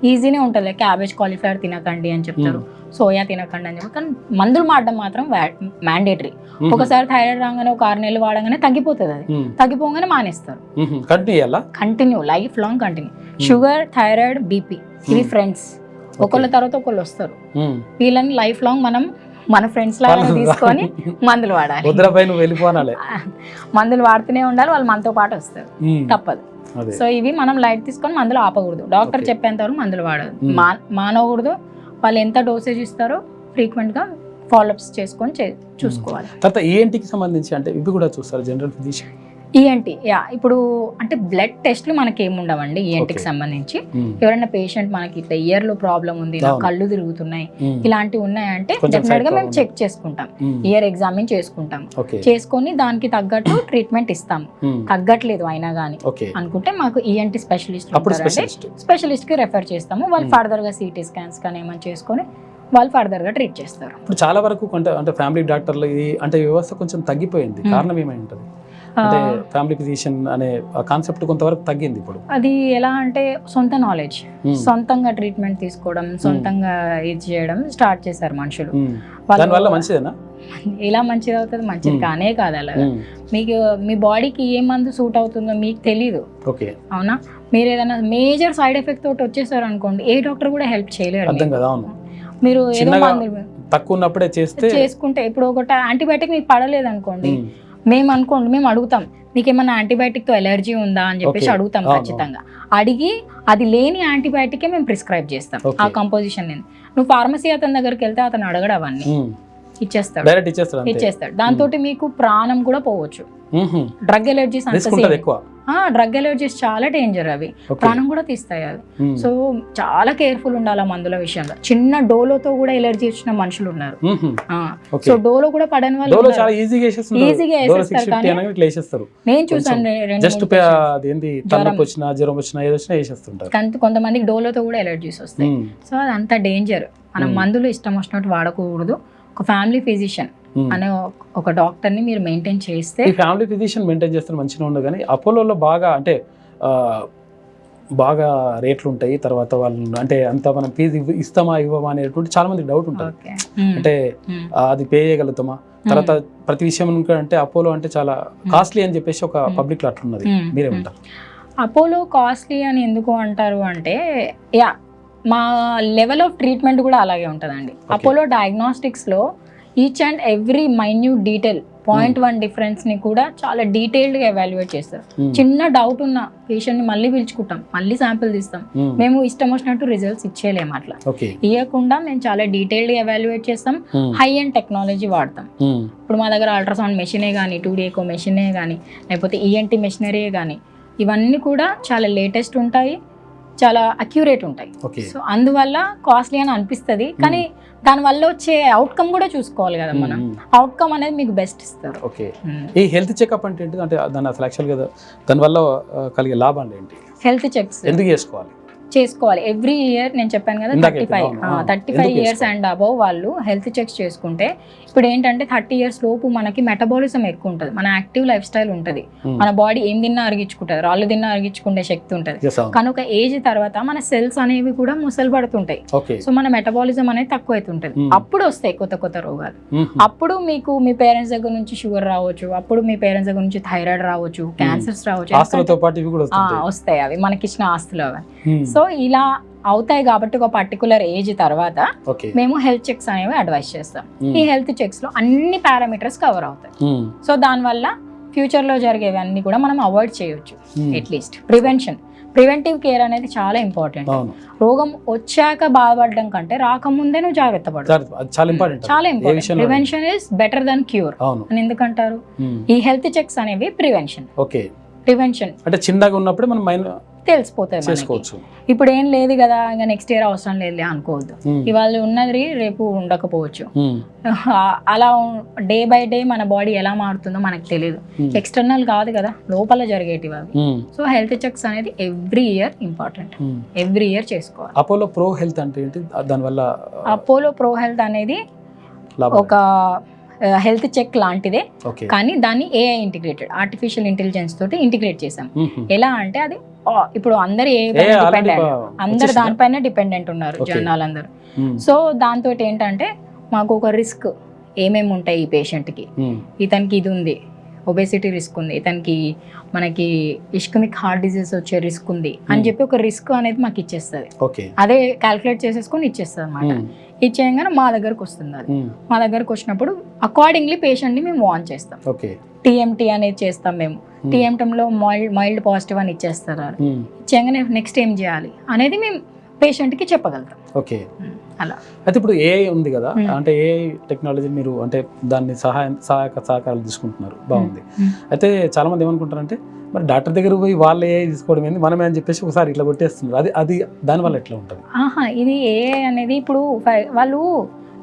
ఈజీనే ఉంటుంది, క్యాబేజ్ కాలీఫ్లవర్ తినకండి అని చెప్తారు, సోయా తినకండి అని చెప్తారు, కానీ మందులు వాడడం మాత్రం మ్యాండేటరీ. ఒకసారి థైరాయిడ్ రాగానే ఒక 6 నెలలు వాడగానే తగ్గిపోతుంది, అది తగ్గిపోగానే మానేస్తారు. Continue life long continue. Sugar, thyroid, BP ఇవి ఫ్రెండ్స్, ఒకళ్ళ తర్వాత ఒకళ్ళు వస్తారు. వీళ్ళని లైఫ్ లాంగ్ మనం మన ఫ్రెండ్స్ లాగా తీసుకొని మందులు వాడాలి, మందులు వాడుతూనే ఉండాలి, వాళ్ళు మనతో పాటు వస్తారు, తప్పదు. సో ఇవి మనం లైట్ తీసుకొని మందులు ఆపకూడదు, డాక్టర్ చెప్పేంత వరకు మందులు వాడదు, మానకూడదు. వాళ్ళు ఎంత డోసేజ్ ఇస్తారో ఫ్రీక్వెంట్ గా ఫాలోఅప్స్ చేసుకొని చూసుకోవాలి. తర్వాత ఈఎన్టీకి సంబంధించి అంటే ఇవి కూడా చూస్తారు జనరల్ ఫిజిషియన్. ఈఎన్టీ అంటే అంటే బ్లడ్ టెస్ట్లు మనకి ఏముండవండి ఈఎన్టీకి సంబంధించి. ఎవరైనా పేషెంట్ మనకి ఇట్లా ఇయర్ లో ప్రాబ్లం ఉంది, కళ్ళు తిరుగుతున్నాయి, ఇలాంటివి ఉన్నాయంటే డెఫినెట్ గా మేము చెక్ చేసుకుంటాం, ఇయర్ ఎగ్జామిన్ చేసుకుంటాం, చేసుకొని దానికి తగ్గట్టు ట్రీట్మెంట్ ఇస్తాము. తగ్గట్లేదు అయినా గానీ అనుకుంటే మాకు ఈఎన్టీ స్పెషలిస్ట్ కి రెఫర్ చేస్తాము. వాళ్ళు ఫర్దర్ గా సిటీ స్కాన్స్ కానీ ఏమైనా చేసుకొని వాళ్ళు ఫర్దర్ గా ట్రీట్ చేస్తారు. ఇప్పుడు చాలా వరకు అంటే ఫ్యామిలీ డాక్టర్లు అంటే వ్యవస్థ కొంచెం తగ్గిపోయింది, కారణం ఏమై ఉంటుంది? అంటే ఫ్యామిలీ ఫిజిషియన్ అనే కాన్సెప్ట్ కొంతవరకు తగ్గింది ఇప్పుడు. అది ఎలా అంటే సొంత నాలెడ్జ్, సొంతంగా ట్రీట్మెంట్ తీసుకోవడం, సొంతంగా ఇది చేయడం స్టార్ట్ చేశారు మనుషులు. దానివల్ల మంచిదేనా? ఎలా మంచిది అవుతుంది? మంచిది కానే కాదు. అలా మీకు మీ బాడీకి ఏ మందు సూట్ అవుతుందో మీకు తెలీదు, అవునా? మీరు ఏదైనా మేజర్ సైడ్ ఎఫెక్ట్ తోటి వచ్చేసారు అనుకోండి, ఏ డాక్టర్ కూడా హెల్ప్ చేయలేరు. మీరు ఏదో మందులు తక్కువ ఉన్నప్పుడే చేసుకుంటే, ఇప్పుడు ఒకటి యాంటీబయాటిక్ మీకు పడలేదు అనుకోండి, మేము అనుకోండి, మేము అడుగుతాం మీకు ఏమైనా యాంటీబయాటిక్తో ఎలర్జీ ఉందా అని చెప్పేసి Okay. అడుగుతాం ఖచ్చితంగా. అడిగి అది లేని యాంటీబయాటికే మేము ప్రిస్క్రైబ్ చేస్తాం. Okay. ఆ కంపోజిషన్ నేను నువ్వు ఫార్మసీ అతని దగ్గరికి వెళ్తే అతను అడగడు, అవన్నీ ఇచ్చేస్తాడు, డైరెక్ట్ ఇచ్చేస్తారు అంతే. ఇచ్చేస్తాడు. దాంతో మీకు ప్రాణం కూడా పోవచ్చు. మ్మ్హ్మ్. డ్రగ్ ఎలర్జీస్ తీసుకుంటారు ఎక్కువ. డ్రగ్ ఎలర్జీస్ చాలా డేంజర్, అవి Okay. ప్రాణం కూడా తీస్తాయి అవి. మ్మ్. సో చాలా కేర్ఫుల్ ఉండాలి ఆ మందుల విషయంలో. చిన్న డోలోతో కూడా ఎలర్జీ వచ్చిన మనుషులు ఉన్నారు. మ్మ్హ్మ్. Okay. సో డోలో కూడా పడని వాళ్ళు డోలో ఉన్నారు. చాలా ఈజీగా వేసేస్తారు. ఈజీగా డోలో వేసేస్తారు 650 కానీ అనగా ఇట్లా వేసేస్తారు. నేను చూసాను రెండు జస్ట్ మూడు patients. అదేంటి తలనొప్పి వచ్చినా జ్వరం వచ్చినా ఏదో వచ్చినా వేసేస్తుంటారు. కొంతమందికి డోలోతో కూడా ఎలర్జీస్ వస్తాయి. మ్మ్. సో అది అంత డేంజర్. మనం మందులు ఇష్టం వచ్చినట్టు వాడకూడదు. ఒక ఫ్యామిలీ ఫిజిషియన్ అనే ఒక డాక్టర్ ని మీరు మెయింటైన్ చేస్తే, ఈ ఫ్యామిలీ ఫిజిషియన్ మెయింటైన్ చేస్తే మంచిగా ఉండదు. కానీ అపోలోలో బాగా అంటే బాగా రేట్లు ఉంటాయి. తర్వాత వాళ్ళు అంటే అంత మనం ఫీజు ఇస్తామా ఇవ్వమా అనేటువంటి చాలా మంది డౌట్ ఉంటుంది. ఓకే అంటే అది పే చేయగలుగుతామా, తర్వాత ప్రతి విషయం అంటే అపోలో అంటే చాలా కాస్ట్లీ అని చెప్పేసి ఒక పబ్లిక్ లో అట్లున్నది. మీరేమంటారు? అపోలో కాస్ట్లీ అని ఎందుకు అంటారు అంటే, మా లెవెల్ ఆఫ్ ట్రీట్మెంట్ కూడా అలాగే ఉంటుందండి. అపోలో డయాగ్నోస్టిక్స్లో each and every minute detail 0.1 డిఫరెన్స్ని కూడా చాలా డీటెయిల్డ్గా ఎవాల్యుయేట్ చేస్తారు. చిన్న డౌట్ ఉన్న పేషెంట్ని మళ్ళీ పిలుచుకుంటాం, మళ్ళీ శాంపిల్ తీస్తాం. మేము ఇష్టం వచ్చినట్టు రిజల్ట్స్ ఇచ్చేయలేము. అట్లా ఇవ్వకుండా మేము చాలా డీటెయిల్డ్గా ఎవాల్యుయేట్ చేస్తాం. హై అండ్ టెక్నాలజీ వాడతాం. ఇప్పుడు మా దగ్గర అల్ట్రాసౌండ్ మెషినే కానీ, 2D ఎకో మెషినే కానీ, లేకపోతే ENT మెషినరీ కానీ, ఇవన్నీ కూడా చాలా లేటెస్ట్ ఉంటాయి, చాలా అక్యురేట్ ఉంటాయి. సో అందువల్ల కాస్ట్లీ అని అనిపిస్తుంది, కానీ దానివల్ల వచ్చే అవుట్కమ్ కూడా చూసుకోవాలి కదా మనం. అవుట్కమ్ అనేది మీకు బెస్ట్ ఇస్తారు. ఓకే. ఈ హెల్త్ చెకప్ అంటే ఏంటి? అంటే దాని అసలు యాక్చువల్గా దానివల్ల కలిగే లాభాలు ఏంటి? హెల్త్ చెక్స్ ఎందుకు చేసుకోవాలి? ఎవ్రీ ఇయర్ నేను చెప్పాను కదా, 35 ఇయర్స్ అండ్ అబవ్ వాళ్ళు హెల్త్ చెక్స్ చేసుకుంటే, ఇప్పుడు ఏంటంటే 30 ఇయర్స్ లోపు మనకి మెటబాలిజం ఎక్కువ ఉంటుంది, మన యాక్టివ్ లైఫ్ స్టైల్ ఉంటుంది, మన బాడీ ఏం తిన్నా అరిగించుకుంటుంది, రాళ్ళు తిన్నా అరిగించుకునే శక్తి ఉంటుంది. కానీ ఒక ఏజ్ తర్వాత మన సెల్స్ అనేవి కూడా ముసలు పడుతుంటాయి. సో మన మెటబాలిజం అనేది తక్కువ అవుతుంటుంది. అప్పుడు వస్తాయి కొత్త కొత్త రోగాలు. అప్పుడు మీకు మీ పేరెంట్స్ దగ్గర నుంచి షుగర్ రావచ్చు, అప్పుడు మీ పేరెంట్స్ దగ్గర నుంచి థైరాయిడ్ రావచ్చు, క్యాన్సర్స్ రావచ్చు, వస్తాయి అవి మనకిచ్చిన ఆస్తులు అవి. సో ఇలా అవుతాయి కాబట్టి ఒక పర్టికులర్ ఏజ్ తర్వాత మేము హెల్త్ చెక్స్ అనేవి అడ్వైస్ చేస్తాం. ఈ హెల్త్ చెక్స్ లో అన్ని పారామీటర్స్ కవర్ అవుతాయి. సో దానివల్ల ఫ్యూచర్ లో జరిగేవి అన్ని కూడా మనం అవాయిడ్ చేయొచ్చు. అట్లీస్ట్ ప్రివెంటివ్ కేర్ అనేది చాలా ఇంపార్టెంట్. రోగం వచ్చాక బాధపడడం కంటే రాకముందే నువ్వు జాగ్రత్త పడు, చాలా important. Prevention is better than cure అని ఎందుకంటారు? ఈ హెల్త్ చెక్స్ అనేవి ప్రివెన్షన్ అంటే చిన్నగా ఉన్నప్పుడు మనం తెలిసిపోతాయి. ఇప్పుడు ఏం లేదు కదా, ఇంకా నెక్స్ట్ ఇయర్ అవసరం లేదు అనుకోవద్దు. ఇవాళ ఉన్నది రేపు ఉండకపోవచ్చు. అలా డే బై డే మన బాడీ ఎలా మారుతుందో మనకు తెలియదు. ఎక్స్టర్నల్ కాదు కదా, లోపల జరిగేటివి అవి. సో హెల్త్ చెక్స్ అనేది every year important, every year చేసుకోవాలి. అపోలో ప్రో హెల్త్ అంటే ఏంటి? దానివల్ల అపోలో ప్రో హెల్త్ అనేది ఒక హెల్త్ చెక్ లాంటిదే, కానీ దాన్ని AI ఇంటిగ్రేటెడ్, ఆర్టిఫిషియల్ ఇంటెలిజెన్స్ తోటి ఇంటిగ్రేట్ చేసాం. ఎలా అంటే అది ఇప్పుడు అందరు అందరు దానిపైన డిపెండెంట్ ఉన్నారు జనాలందరూ. సో దాంతో ఏంటంటే మాకు ఒక రిస్క్ ఏమేమి ఉంటాయి ఈ పేషెంట్కి, ఇతనికి ఇది ఉంది, ఒబేసిటీ రిస్క్ ఉంది, ఇతనికి మనకి ఇష్కమిక్ హార్ట్ డిజీజ్ వచ్చే రిస్క్ ఉంది అని చెప్పి ఒక రిస్క్ అనేది మాకు ఇచ్చేస్తుంది. అదే క్యాల్కులేట్ చేసేసుకొని ఇచ్చేస్తుంది అనమాట. ఇచ్చేయగానే మా దగ్గరకు వస్తుంది. అది మా దగ్గరకు వచ్చినప్పుడు అకార్డింగ్లీ పేషెంట్ని మేము వార్న్ చేస్తాం. TMT అనేది చేస్తాం మేము. TMTలో మైల్డ్ పాజిటివ్ అని ఇచ్చేస్తారు. ఇచ్చేయగానే నెక్స్ట్ ఏం చేయాలి అనేది మేము పేషెంట్కి చెప్పగలుగుతాం. అలా అయితే ఇప్పుడు AI ఉంది కదా, అంటే AI టెక్నాలజీ మీరు అంటే దాన్ని సహకారాలు తీసుకుంటున్నారు, బాగుంది. అయితే చాలా మంది ఏమనుకుంటారంటే మరి డాక్టర్ దగ్గర పోయి వాళ్ళు AI తీసుకోవడం ఏంది, మనమే అని చెప్పేసి ఒకసారి ఇట్లా కొట్టేస్తున్నారు. అది దానివల్ల ఎట్లా ఉంటుంది? ఇది AI అనేది ఇప్పుడు వాళ్ళు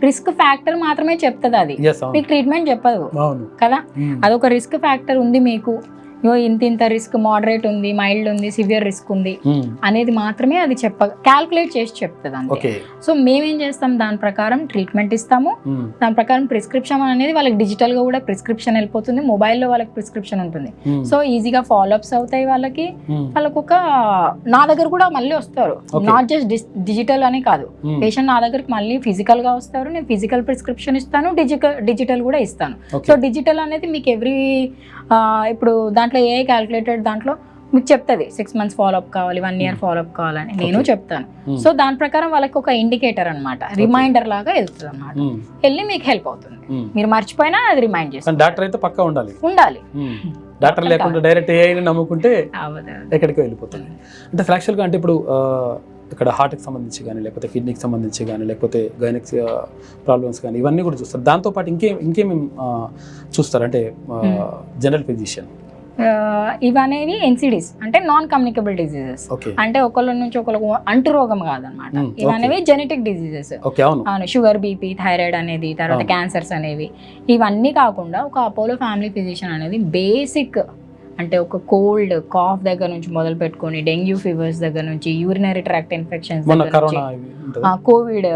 రిస్క్ ఫ్యాక్టర్ మాత్రమే చెప్తుంది, అది మీకు ట్రీట్మెంట్ చెప్పదు కదా. అదొక రిస్క్ ఫ్యాక్టర్ ఉంది మీకు, ఇంత రిస్క్, మోడరేట్ ఉంది, మైల్డ్ ఉంది, సివియర్ రిస్క్ ఉంది అనేది మాత్రమే అది క్యాల్కులేట్ చేసి చెప్తుంది అంతే. సో మేమేం చేస్తాం, దాని ప్రకారం ట్రీట్మెంట్ ఇస్తాము. దాని ప్రకారం ప్రిస్క్రిప్షన్ అనేది వాళ్ళకి డిజిటల్ గా కూడా ప్రిస్క్రిప్షన్ వెళ్ళిపోతుంది, మొబైల్లో వాళ్ళకి ప్రిస్క్రిప్షన్ ఉంటుంది. సో ఈజీగా ఫాలోఅప్స్ అవుతాయి వాళ్ళకి. వాళ్ళకు నా దగ్గర కూడా మళ్ళీ వస్తారు, నాట్ జస్ట్ డిజిటల్ అనే కాదు, పేషెంట్ నా దగ్గరికి మళ్ళీ ఫిజికల్ గా వస్తారు. నేను ఫిజికల్ ప్రిస్క్రిప్షన్ ఇస్తాను, డిజిటల్ కూడా ఇస్తాను. సో డిజిటల్ అనేది మీకు ఇప్పుడు దాంట్లో AI క్యాల్కులేటెడ్ దాంట్లో మీకు చెప్తుంది 6 months ఫాలోఅప్ కావాలి, 1 year ఫాలోఅప్ కావాలని నేను చెప్తాను. సో దాని ప్రకారం వాళ్ళకి ఒక ఇండికేటర్ అనమాట, రిమైండర్ లాగా వెళ్తుంది అనమాట. వెళ్ళి మీకు హెల్ప్ అవుతుంది. మీరు మర్చిపోయినా అది రిమైండ్ చేస్తుంది. డాక్టర్ అయితే పక్కా ఉండాలి. డాక్టర్ లేకుండా డైరెక్ట్ ఏఐని నమ్ముకుంటే ఎక్కడికి వెళ్ళిపోతుంది. అంటే ఫ్రాక్చువల్గా అంటే ఇప్పుడు ఇక్కడ హార్ట్కి సంబంధించి కానీ, లేకపోతే కిడ్నీకి సంబంధించి కానీ, లేకపోతే గైనిక్ ప్రాబ్లమ్స్ కానీ, ఇవన్నీ కూడా చూస్తారు. దాంతోపాటు ఇంకేమేమి చూస్తారు అంటే జనరల్ ఫిజిషియన్? ఇవనేవి ఎన్సిడీస్ అంటే నాన్ కమ్యూనికబుల్ డిజీజెస్. అంటే ఒకళ్ళ నుంచి ఒకళ్ళకు అంటు రోగం కాదనమాట. ఇవనేవి జెనెటిక్ డిజీజెస్. అవును, షుగర్, బీపీ, థైరాయిడ్ అనేది, తర్వాత క్యాన్సర్స్ అనేవి. ఇవన్నీ కాకుండా ఒక అపోలో ఫ్యామిలీ ఫిజిషియన్ అనేది బేసిక్ అంటే ఒక కోల్డ్ కాఫ్ దగ్గర నుంచి మొదలు పెట్టుకొని డెంగ్యూ ఫీవర్స్ దగ్గర నుంచి, urinary tract infections, Covid,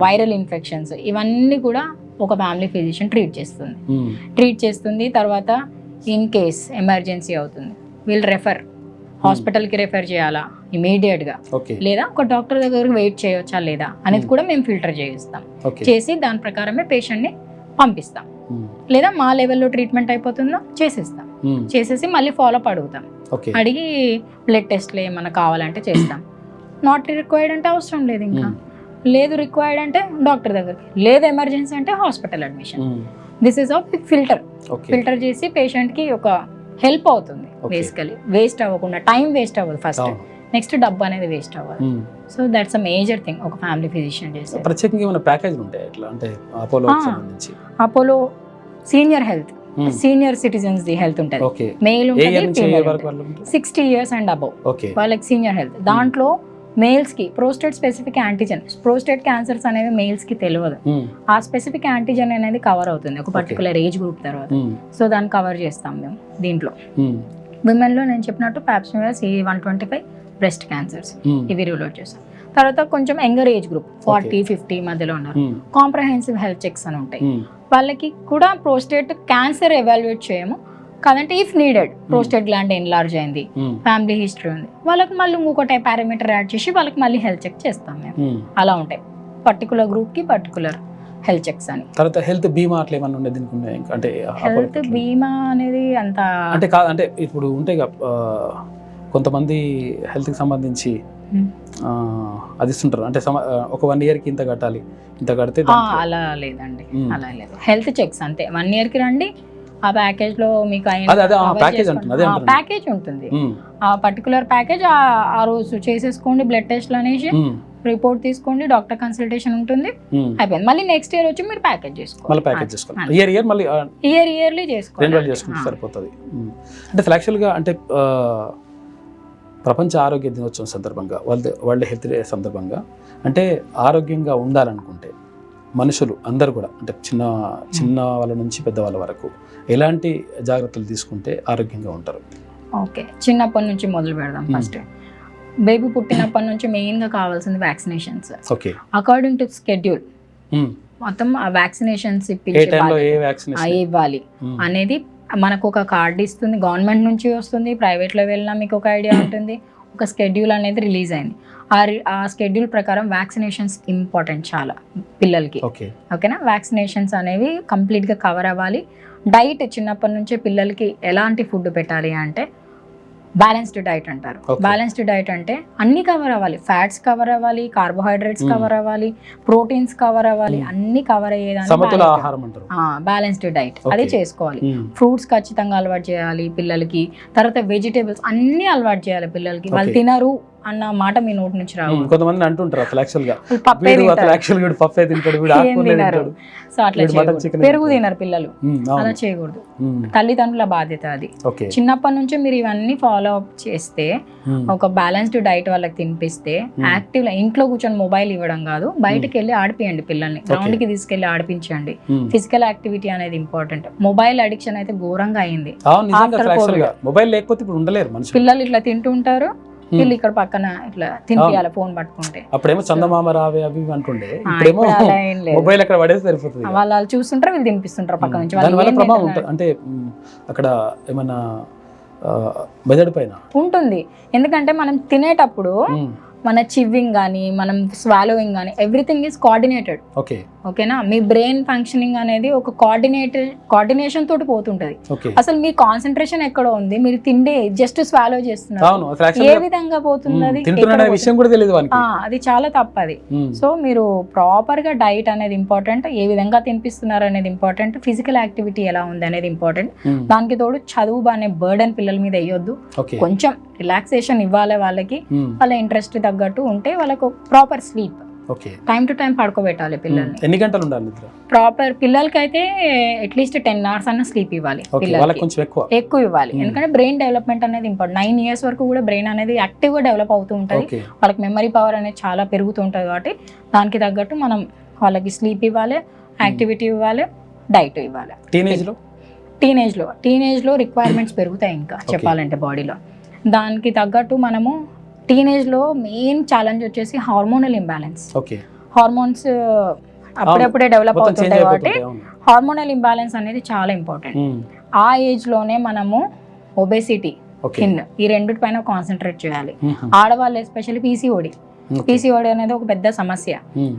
viral infections, ఇవన్నీ కూడా ఒక ఫ్యామిలీ ఫిజిషియన్ ట్రీట్ చేస్తుంది. తర్వాత ఇన్ కేస్ ఎమర్జెన్సీ అవుతుంది, వీళ్ళు హాస్పిటల్కి రెఫర్ చేయాలా ఇమీడియట్గా, లేదా ఒక డాక్టర్ దగ్గరకు వెయిట్ చేయవచ్చా లేదా అనేది కూడా మేము ఫిల్టర్ చేసి దాని ప్రకారమే పేషెంట్ని పంపిస్తాం. లేదా మా లెవెల్లో ట్రీట్మెంట్ అయిపోతుందో చేసేసి మళ్ళీ ఫాలోఅప్ అడుగుతాం. అడిగి బ్లడ్ టెస్ట్లు ఏమన్నా కావాలంటే చేస్తాం. నాట్ రిక్వైర్డ్ అంటే అవసరం లేదు, ఇంకా లేదు రిక్వైర్డ్ అంటే డాక్టర్ దగ్గరికి, లేదు ఎమర్జెన్సీ అంటే hospital admission. This is of filter చేసి పేషెంట్కి ఒక హెల్ప్ అవుతుంది. బేసికలీ వేస్ట్ అవ్వకుండా, టైం వేస్ట్ అవ్వదు ఫస్ట్, నెక్స్ట్ డబ్బు అనేది వేస్ట్ అవ్వదు. So that's a major thing ఒక ఫ్యామిలీ ఫిజిషియన్ చేస్తే. ప్రత్యేకంగా ఏమైనా ప్యాకేజ్ ఉంటాయి ఎట్లా అంటే Apollo senior health, senior citizens the health ఉంటుంది, మేల్ ఉంటుంది, 60 years అండ్ అబౌవ్ వాళ్ళకి సీనియర్ హెల్త్. దాంట్లో మేల్స్ కి prostate specific antigen, prostate cancers అనేవి మేల్స్ కి తెలియదు. ఆ స్పెసిఫిక్ యాంటీజెన్ అనేది కవర్ అవుతుంది ఒక పర్టికులర్ ఏజ్ గ్రూప్ తర్వాత. సో దాన్ని కవర్ చేస్తాం మేము దీంట్లో. విమెన్ లో నేను చెప్పినట్టు పాప్స్మియర్, C125, బ్రెస్ట్ క్యాన్సర్స్, ఇవి రిలోట్ చేస్తాం. తర్వాత కొంచెం యంగర్ ఏజ్ గ్రూప్ 40-50 మధ్యలో ఉన్నారు, కాంప్రహెన్సివ్ హెల్త్ చెక్స్ అని ఉంటాయి. వాళ్ళకి కూడా ప్రోస్టేట్ క్యాన్సర్ ఎవాల్యుయేట్ చేయము కాదంటే if needed prostate gland enlarge అయింది, ఫ్యామిలీ హిస్టరీ ఉంది, వాళ్ళకి మళ్ళీ ఇంకొక పారామీటర్ యాడ్ చేసి వాళ్ళకి మళ్ళీ హెల్త్ చెక్ చేస్తాం మేము. అలా ఉంటాయి పర్టికులర్ గ్రూప్ కి పర్టికులర్ హెల్త్ చెక్స్ అని. తర్వాత హెల్త్ బీమా అట్లా ఏమన్నా ఉండేది అంటే హెల్త్ బీమా అనేది అంత అంటే అంటే ఇప్పుడు ఉంటాయి కొంతమంది హెల్త్ కి సంబంధించి అది ఇస్తుంటారు అంటే ఒక 1 year కి ఇంత కట్టాలి, ఇంత కడితే. అలా లేదండి, అలా లేదు. హెల్త్ చెక్స్ అంతే, 1 year కి రండి, ఆ ప్యాకేజ్ లో మీకు ప్యాకేజ్ ఉంటుంది. ఆ పర్టికులర్ ప్యాకేజ్ ఆ రోజు చేసేసుకోండి, బ్లడ్ టెస్ట్లు అనేసి రిపోర్ట్ తీసుకోండి, డాక్టర్ కన్సల్టేషన్ ఉంటుంది, అయిపోయింది. మళ్ళీ నెక్స్ట్ ఇయర్ వచ్చి మీరు ప్యాకేజ్ చేసుకోవాలి. ఇయర్లీ చేసుకోవాలి, సరిపోతుంది. అంటే ఫ్లాక్చువల్గా అంటే ప్రపంచ ఆరోగ్య దినోత్సవం సందర్భంగా, వరల్డ్ హెల్త్ డే సందర్భంగా, అంటే ఆరోగ్యంగా ఉండాలనుకుంటే మనుషులు అందరూ కూడా అంటే చిన్న వాళ్ళ నుంచి పెద్దవాళ్ళ వరకు ఎలాంటి జాగ్రత్తలు తీసుకుంటే ఆరోగ్యంగా ఉంటారు? ఓకే, చిన్నప్పటి నుంచి మొదలు పెడదాం. ఫస్ట్ బేబీ పుట్టినప్పటి నుంచి మెయిన్గా కావాల్సింది vaccinations. Okay, according to schedule మొత్తం ఆ వ్యాక్సినేషన్స్ ఇవ్వాలి అనేది మనకు ఒక కార్డు ఇస్తుంది, గవర్నమెంట్ నుంచి వస్తుంది, ప్రైవేట్లో వెళ్ళినా మీకు ఒక ఐడియా ఉంటుంది. ఒక స్కెడ్యూల్ అనేది రిలీజ్ అయింది. ఆ స్కెడ్యూల్ ప్రకారం వ్యాక్సినేషన్స్ ఇంపార్టెంట్ చాలా పిల్లలకి. ఓకేనా, వ్యాక్సినేషన్స్ అనేవి కంప్లీట్గా కవర్ అవ్వాలి. డైట్ చిన్నప్పటి నుంచే పిల్లలకి ఎలాంటి ఫుడ్ పెట్టాలి అంటే బ్యాలెన్స్డ్ డైట్ అంటారు. బ్యాలెన్స్డ్ డైట్ అంటే అన్ని కవర్ అవ్వాలి, ఫ్యాట్స్ కవర్ అవ్వాలి, కార్బోహైడ్రేట్స్ కవర్ అవ్వాలి, ప్రోటీన్స్ కవర్ అవ్వాలి, అన్ని కవర్ అయ్యేదాన్ని బ్యాలెన్స్డ్ డైట్ అది చేసుకోవాలి. ఫ్రూట్స్ ఖచ్చితంగా అలవాటు చేయాలి పిల్లలకి. తర్వాత వెజిటేబుల్స్ అన్ని అలవాటు చేయాలి పిల్లలకి. వాళ్ళు తినరు అన్న మాట మీ నోటి నుంచి రావు. కొంతమంది అంటుంటారు సో అట్లా పెరుగు తినరు పిల్లలు, అలా చేయకూడదు. తల్లిదండ్రుల బాధ్యత అది. చిన్నప్పటి నుంచి మీరు ఇవన్నీ ఫాలో అప్ చేస్తే, ఒక బ్యాలెన్స్డ్ డైట్ వాళ్ళకి తినిపిస్తే, యాక్టివ్ ఇంట్లో కూర్చొని మొబైల్ ఇవ్వడం కాదు, బయటకు వెళ్ళి ఆడిపియండి పిల్లల్ని, గ్రౌండ్ కి తీసుకెళ్లి ఆడిపించండి. ఫిజికల్ యాక్టివిటీ అనేది ఇంపార్టెంట్. మొబైల్ అడిక్షన్ అయితే ఘోరంగా అయింది. పిల్లలు ఇట్లా తింటూ ఉంటారు, వీళ్ళు ఇక్కడ పక్కన ఇట్లా తినిపియాలి ఫోన్ పట్టుకుంటే. అప్పుడేమో చందమామ రావే అవి అంటుండే, మొబైల్ అక్కడ పడేసి సరిపోతుంది. వాళ్ళు చూస్తుంటారు, వీళ్ళు తినిపిస్తుంటారు పక్క నుంచి. అంటే అక్కడ ఏమన్నా మెదడు పైన ఉంటుంది, ఎందుకంటే మనం తినేటప్పుడు మన చివ్వింగ్ కానీ మనం స్వాలోయింగ్ కానీ ఎవ్రీథింగ్ ఈజ్ కోఆర్డినేటెడ్. ఓకే ఓకేనా, మీ బ్రెయిన్ ఫంక్షనింగ్ అనేది ఒక కోఆర్డినేషన్ తోటి పోతుంటది. అసలు మీ కాన్సన్ట్రేషన్ ఎక్కడ ఉంది, మీరు తిండి జస్ట్ స్వాలో చేస్తున్నారు, ఏ విధంగా పోతుంది అది చాలా తప్పది. సో మీరు ప్రాపర్ గా డైట్ అనేది ఇంపార్టెంట్, ఏ విధంగా తినిపిస్తున్నారు అనేది ఇంపార్టెంట్, ఫిజికల్ యాక్టివిటీ ఎలా ఉంది అనేది ఇంపార్టెంట్. దానికి తోడు చదువు అనే బర్డెన్ పిల్లల మీద వేయొద్దు, కొంచెం రిలాక్సేషన్ ఇవ్వాలి వాళ్ళకి, వాళ్ళ ఇంట్రెస్ట్ తగ్గట్టు ఉంటే వాళ్ళకు proper sleep, time to time పడుకోబెట్టాలి పిల్లల్ని. ఎన్ని గంటలు ఉండాలి నిద్ర? ప్రాపర్ పిల్లలకి అయితే అట్లీస్ట్ 10 hours అన్న స్లీప్ ఇవ్వాలి, ఎక్కువ ఇవ్వాలి. ఎందుకంటే బ్రెయిన్ డెవలప్మెంట్ అనేది ఇంపార్టెంట్. 9 years వరకు కూడా బ్రెయిన్ అనేది యాక్టివ్ గా డెవలప్ అవుతూ ఉంటుంది, వాళ్ళకి మెమరీ పవర్ అనేది చాలా పెరుగుతూ ఉంటుంది. కాబట్టి దానికి తగ్గట్టు మనం వాళ్ళకి స్లీప్ ఇవ్వాలి, యాక్టివిటీ ఇవ్వాలి, డైట్ ఇవ్వాలి. టీనేజ్ లో రిక్వైర్మెంట్స్ పెరుగుతాయి ఇంకా చెప్పాలంటే బాడీలో. దానికి తగ్గట్టు మనము టీనేజ్ లో మెయిన్ ఛాలెంజ్ వచ్చేసి హార్మోనల్ ఇంబ్యాలెన్స్. హార్మోన్స్ అప్పుడప్పుడే డెవలప్ అవుతుంటాయి కాబట్టి హార్మోనల్ ఇంబ్యాలెన్స్ అనేది చాలా ఇంపార్టెంట్. ఆ ఏజ్ లోనే మనము ఒబేసిటీ, ఈ రెండిటి పైన కాన్సన్ట్రేట్ చేయాలి. ఆడవాళ్ళు ఎస్పెషల్లీ పీసీఓడి అనేది ఒక పెద్ద సమస్య.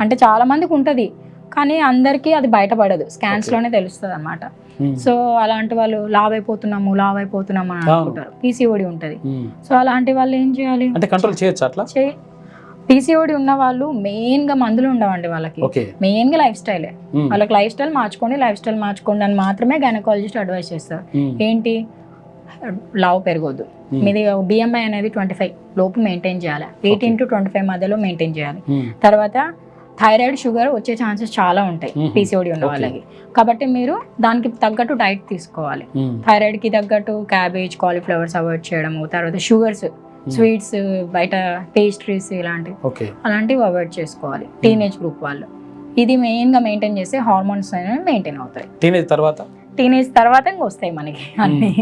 అంటే చాలా మందికి ఉంటది కానీ అందరికీ అది బయటపడదు, స్కాన్స్ లోనే తెలుస్తుంది అన్నమాట. సో అలాంటి వాళ్ళు లావ్ అయిపోతున్నాము అని అనుకుంటారు, పీసీఓడి ఉంటది. సో అలాంటి వాళ్ళు ఏం చేయాలి అంటే కంట్రోల్ చేయొచ్చు అట్లా. పీసీఓడి ఉన్న వాళ్ళు మెయిన్ గా మందులు ఉండవండి వాళ్ళకి, మెయిన్ గా లైఫ్ స్టైలే. వాళ్ళకి లైఫ్ స్టైల్ మార్చుకోండి అని మాత్రమే గైనకాలజిస్ట్ అడ్వైస్ చేస్తారు. ఏంటి, లావ్ పెరగొద్దు, మీది బిఎంఐ అనేది 25 లోపు మెయింటైన్ చేయాలి, 18 to 25 మధ్యలో మెయింటైన్ చేయాలి. తర్వాత థైరాయిడ్, షుగర్ వచ్చే ఛాన్సెస్ చాలా ఉంటాయి పీసీఓడి ఉన్న వాళ్ళకి. కాబట్టి మీరు దానికి తగ్గట్టు డైట్ తీసుకోవాలి. థైరాయిడ్ కి తగ్గట్టు క్యాబేజ్, కాలీఫ్లవర్స్ అవాయిడ్ చేయడము, తర్వాత షుగర్స్, స్వీట్స్, బయట పేస్ట్రీస్ అలాంటివి అవాయిడ్ చేసుకోవాలి టీనేజ్ గ్రూప్ వాళ్ళు. ఇది మెయిన్ గా మెయింటైన్ చేస్తే హార్మోన్స్ అనేవి మెయింటైన్ అవుతాయి. టీనేజ్ తర్వాత ఇంకా వస్తాయి మనకి అన్ని.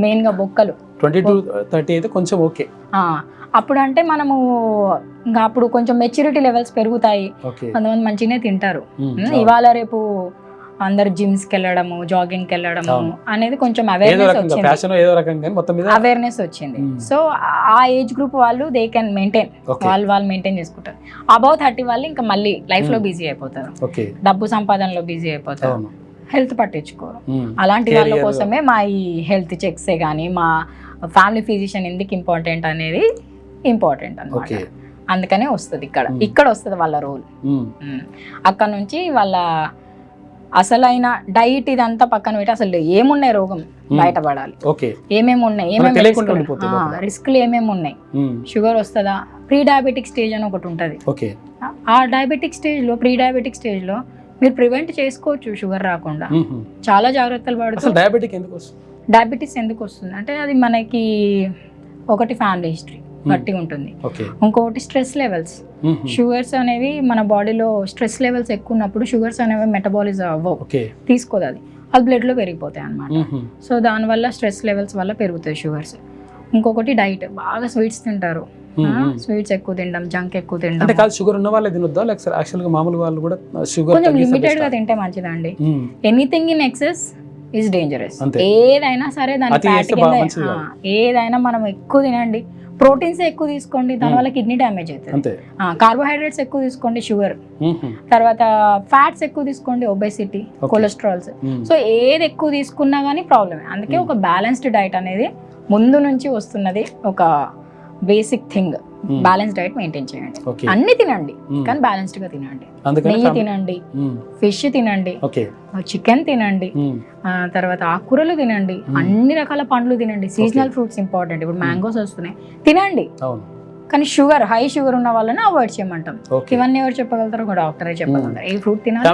మెయిన్ గా బొక్కలు 20-30 అయితే కొంచెం ఓకే. అప్పుడు అంటే మనము ఇంకా అప్పుడు కొంచెం మెచ్యూరిటీ లెవెల్స్ పెరుగుతాయి, కొంతమంది మంచిగానే తింటారు. ఇవాళ రేపు అందరు జిమ్స్ కి వెళ్ళడము, జాగింగ్ కి వెళ్ళడము అనేది కొంచెం అవేర్నెస్ వచ్చింది. సో ఆ ఏజ్ గ్రూప్ వాళ్ళు దే కెన్ మెయింటైన్, వాళ్ళు మెయింటైన్ చేసుకుంటారు. అబౌవ్ 30 వాళ్ళు ఇంకా మళ్ళీ లైఫ్ లో బిజీ అయిపోతారు, డబ్బు సంపాదనలో బిజీ అయిపోతారు, హెల్త్ పట్టించుకోరు. అలాంటి వాళ్ళ కోసమే మా ఈ హెల్త్ చెక్సే కానీ మా ఫ్యామిలీ ఫిజిషియన్ ఎందుకు ఇంపార్టెంట్ అనేది ఇంపార్టెంట్ అన్నమాట. అందుకనే వస్తుంది ఇక్కడ వస్తుంది వాళ్ళ రోల్. అక్కడ నుంచి వాళ్ళ అసలైన డైట్ ఇదంతా పక్కన పెట్టి అసలు ఏమున్నాయి రోగం బయటపడాలి, ఏమేమి ఉన్నాయి, రిస్క్లు ఏమేమి ఉన్నాయి, షుగర్ వస్తుందా, ప్రీ డయాబెటిక్ స్టేజ్ అని ఒకటి ఉంటుంది. ఆ డయాబెటిక్ స్టేజ్ లో, ప్రీ డయాబెటిక్ స్టేజ్ లో మీరు ప్రివెంట్ చేసుకోవచ్చు షుగర్ రాకుండా, చాలా జాగ్రత్తలు పడుతుంది. డయాబెటీస్ ఎందుకు వస్తుంది అంటే అది మనకి ఒకటి ఫ్యామిలీ హిస్టరీ బట్టి ఉంటుంది, ఇంకొకటి స్ట్రెస్ లెవెల్స్. షుగర్స్ అనేవి మన బాడీలో స్ట్రెస్ లెవెల్స్ ఎక్కువ ఉన్నప్పుడు షుగర్స్ అనేవి మెటబాలిజం అవ్వవు, తీసుకోదు, అది బ్లడ్ లో పెరిగిపోతాయి అన్నమాట. సో దానివల్ల స్ట్రెస్ లెవెల్స్ వల్ల పెరుగుతాయి షుగర్స్. ఇంకొకటి డైట్, బాగా స్వీట్స్ తింటారు, స్వీట్స్ ఎక్కువ తినడం, జంక్ ఎక్కువ తినడం. షుగర్ ఉన్న వాళ్ళే తినొద్దా లేకపోతే యాక్చువల్ గా మామూలు వాళ్ళు కూడా షుగర్ కొంచెం లిమిటెడ్ గా తింటే మంచిదండి. Anything in excess is dangerous. ఏదైనా సరే దాని ఏదైనా మనం ఎక్కువ తినండి, ప్రోటీన్స్ ఎక్కువ తీసుకోండి, దానివల్ల కిడ్నీ డ్యామేజ్ అవుతుంది. కార్బోహైడ్రేట్స్ ఎక్కువ తీసుకోండి, షుగర్. తర్వాత ఫ్యాట్స్ ఎక్కువ తీసుకోండి, ఒబేసిటీ, కొలెస్ట్రాల్స్. సో ఏది ఎక్కువ తీసుకున్నా కానీ ప్రాబ్లమే. అందుకే ఒక బ్యాలెన్స్డ్ డైట్ అనేది ముందు నుంచి వస్తున్నది, ఒక basic thing. Balance diet maintain చేయండి, అన్ని తినండి కానీ బ్యాలెన్స్డ్ గా తినండి. నెయ్యి తినండి, ఫిష్ తినండి, చికెన్ తినండి, తర్వాత ఆకుకూరలు తినండి, అన్ని రకాల పండ్లు తినండి, సీజనల్ ఫ్రూట్స్ ఇంపార్టెంట్. ఇప్పుడు మ్యాంగోస్ వస్తున్నాయి, తినండి. కానీ హై షుగర్ ఉన్న వాళ్ళని అవాయిడ్ చేయమంటాం. ఇవన్నీ ఎవరు చెప్పగలుగుతారు? ఒక డాక్టరే చెప్పగలుగుతారు. ఏ ఫ్రూట్ తినాలి,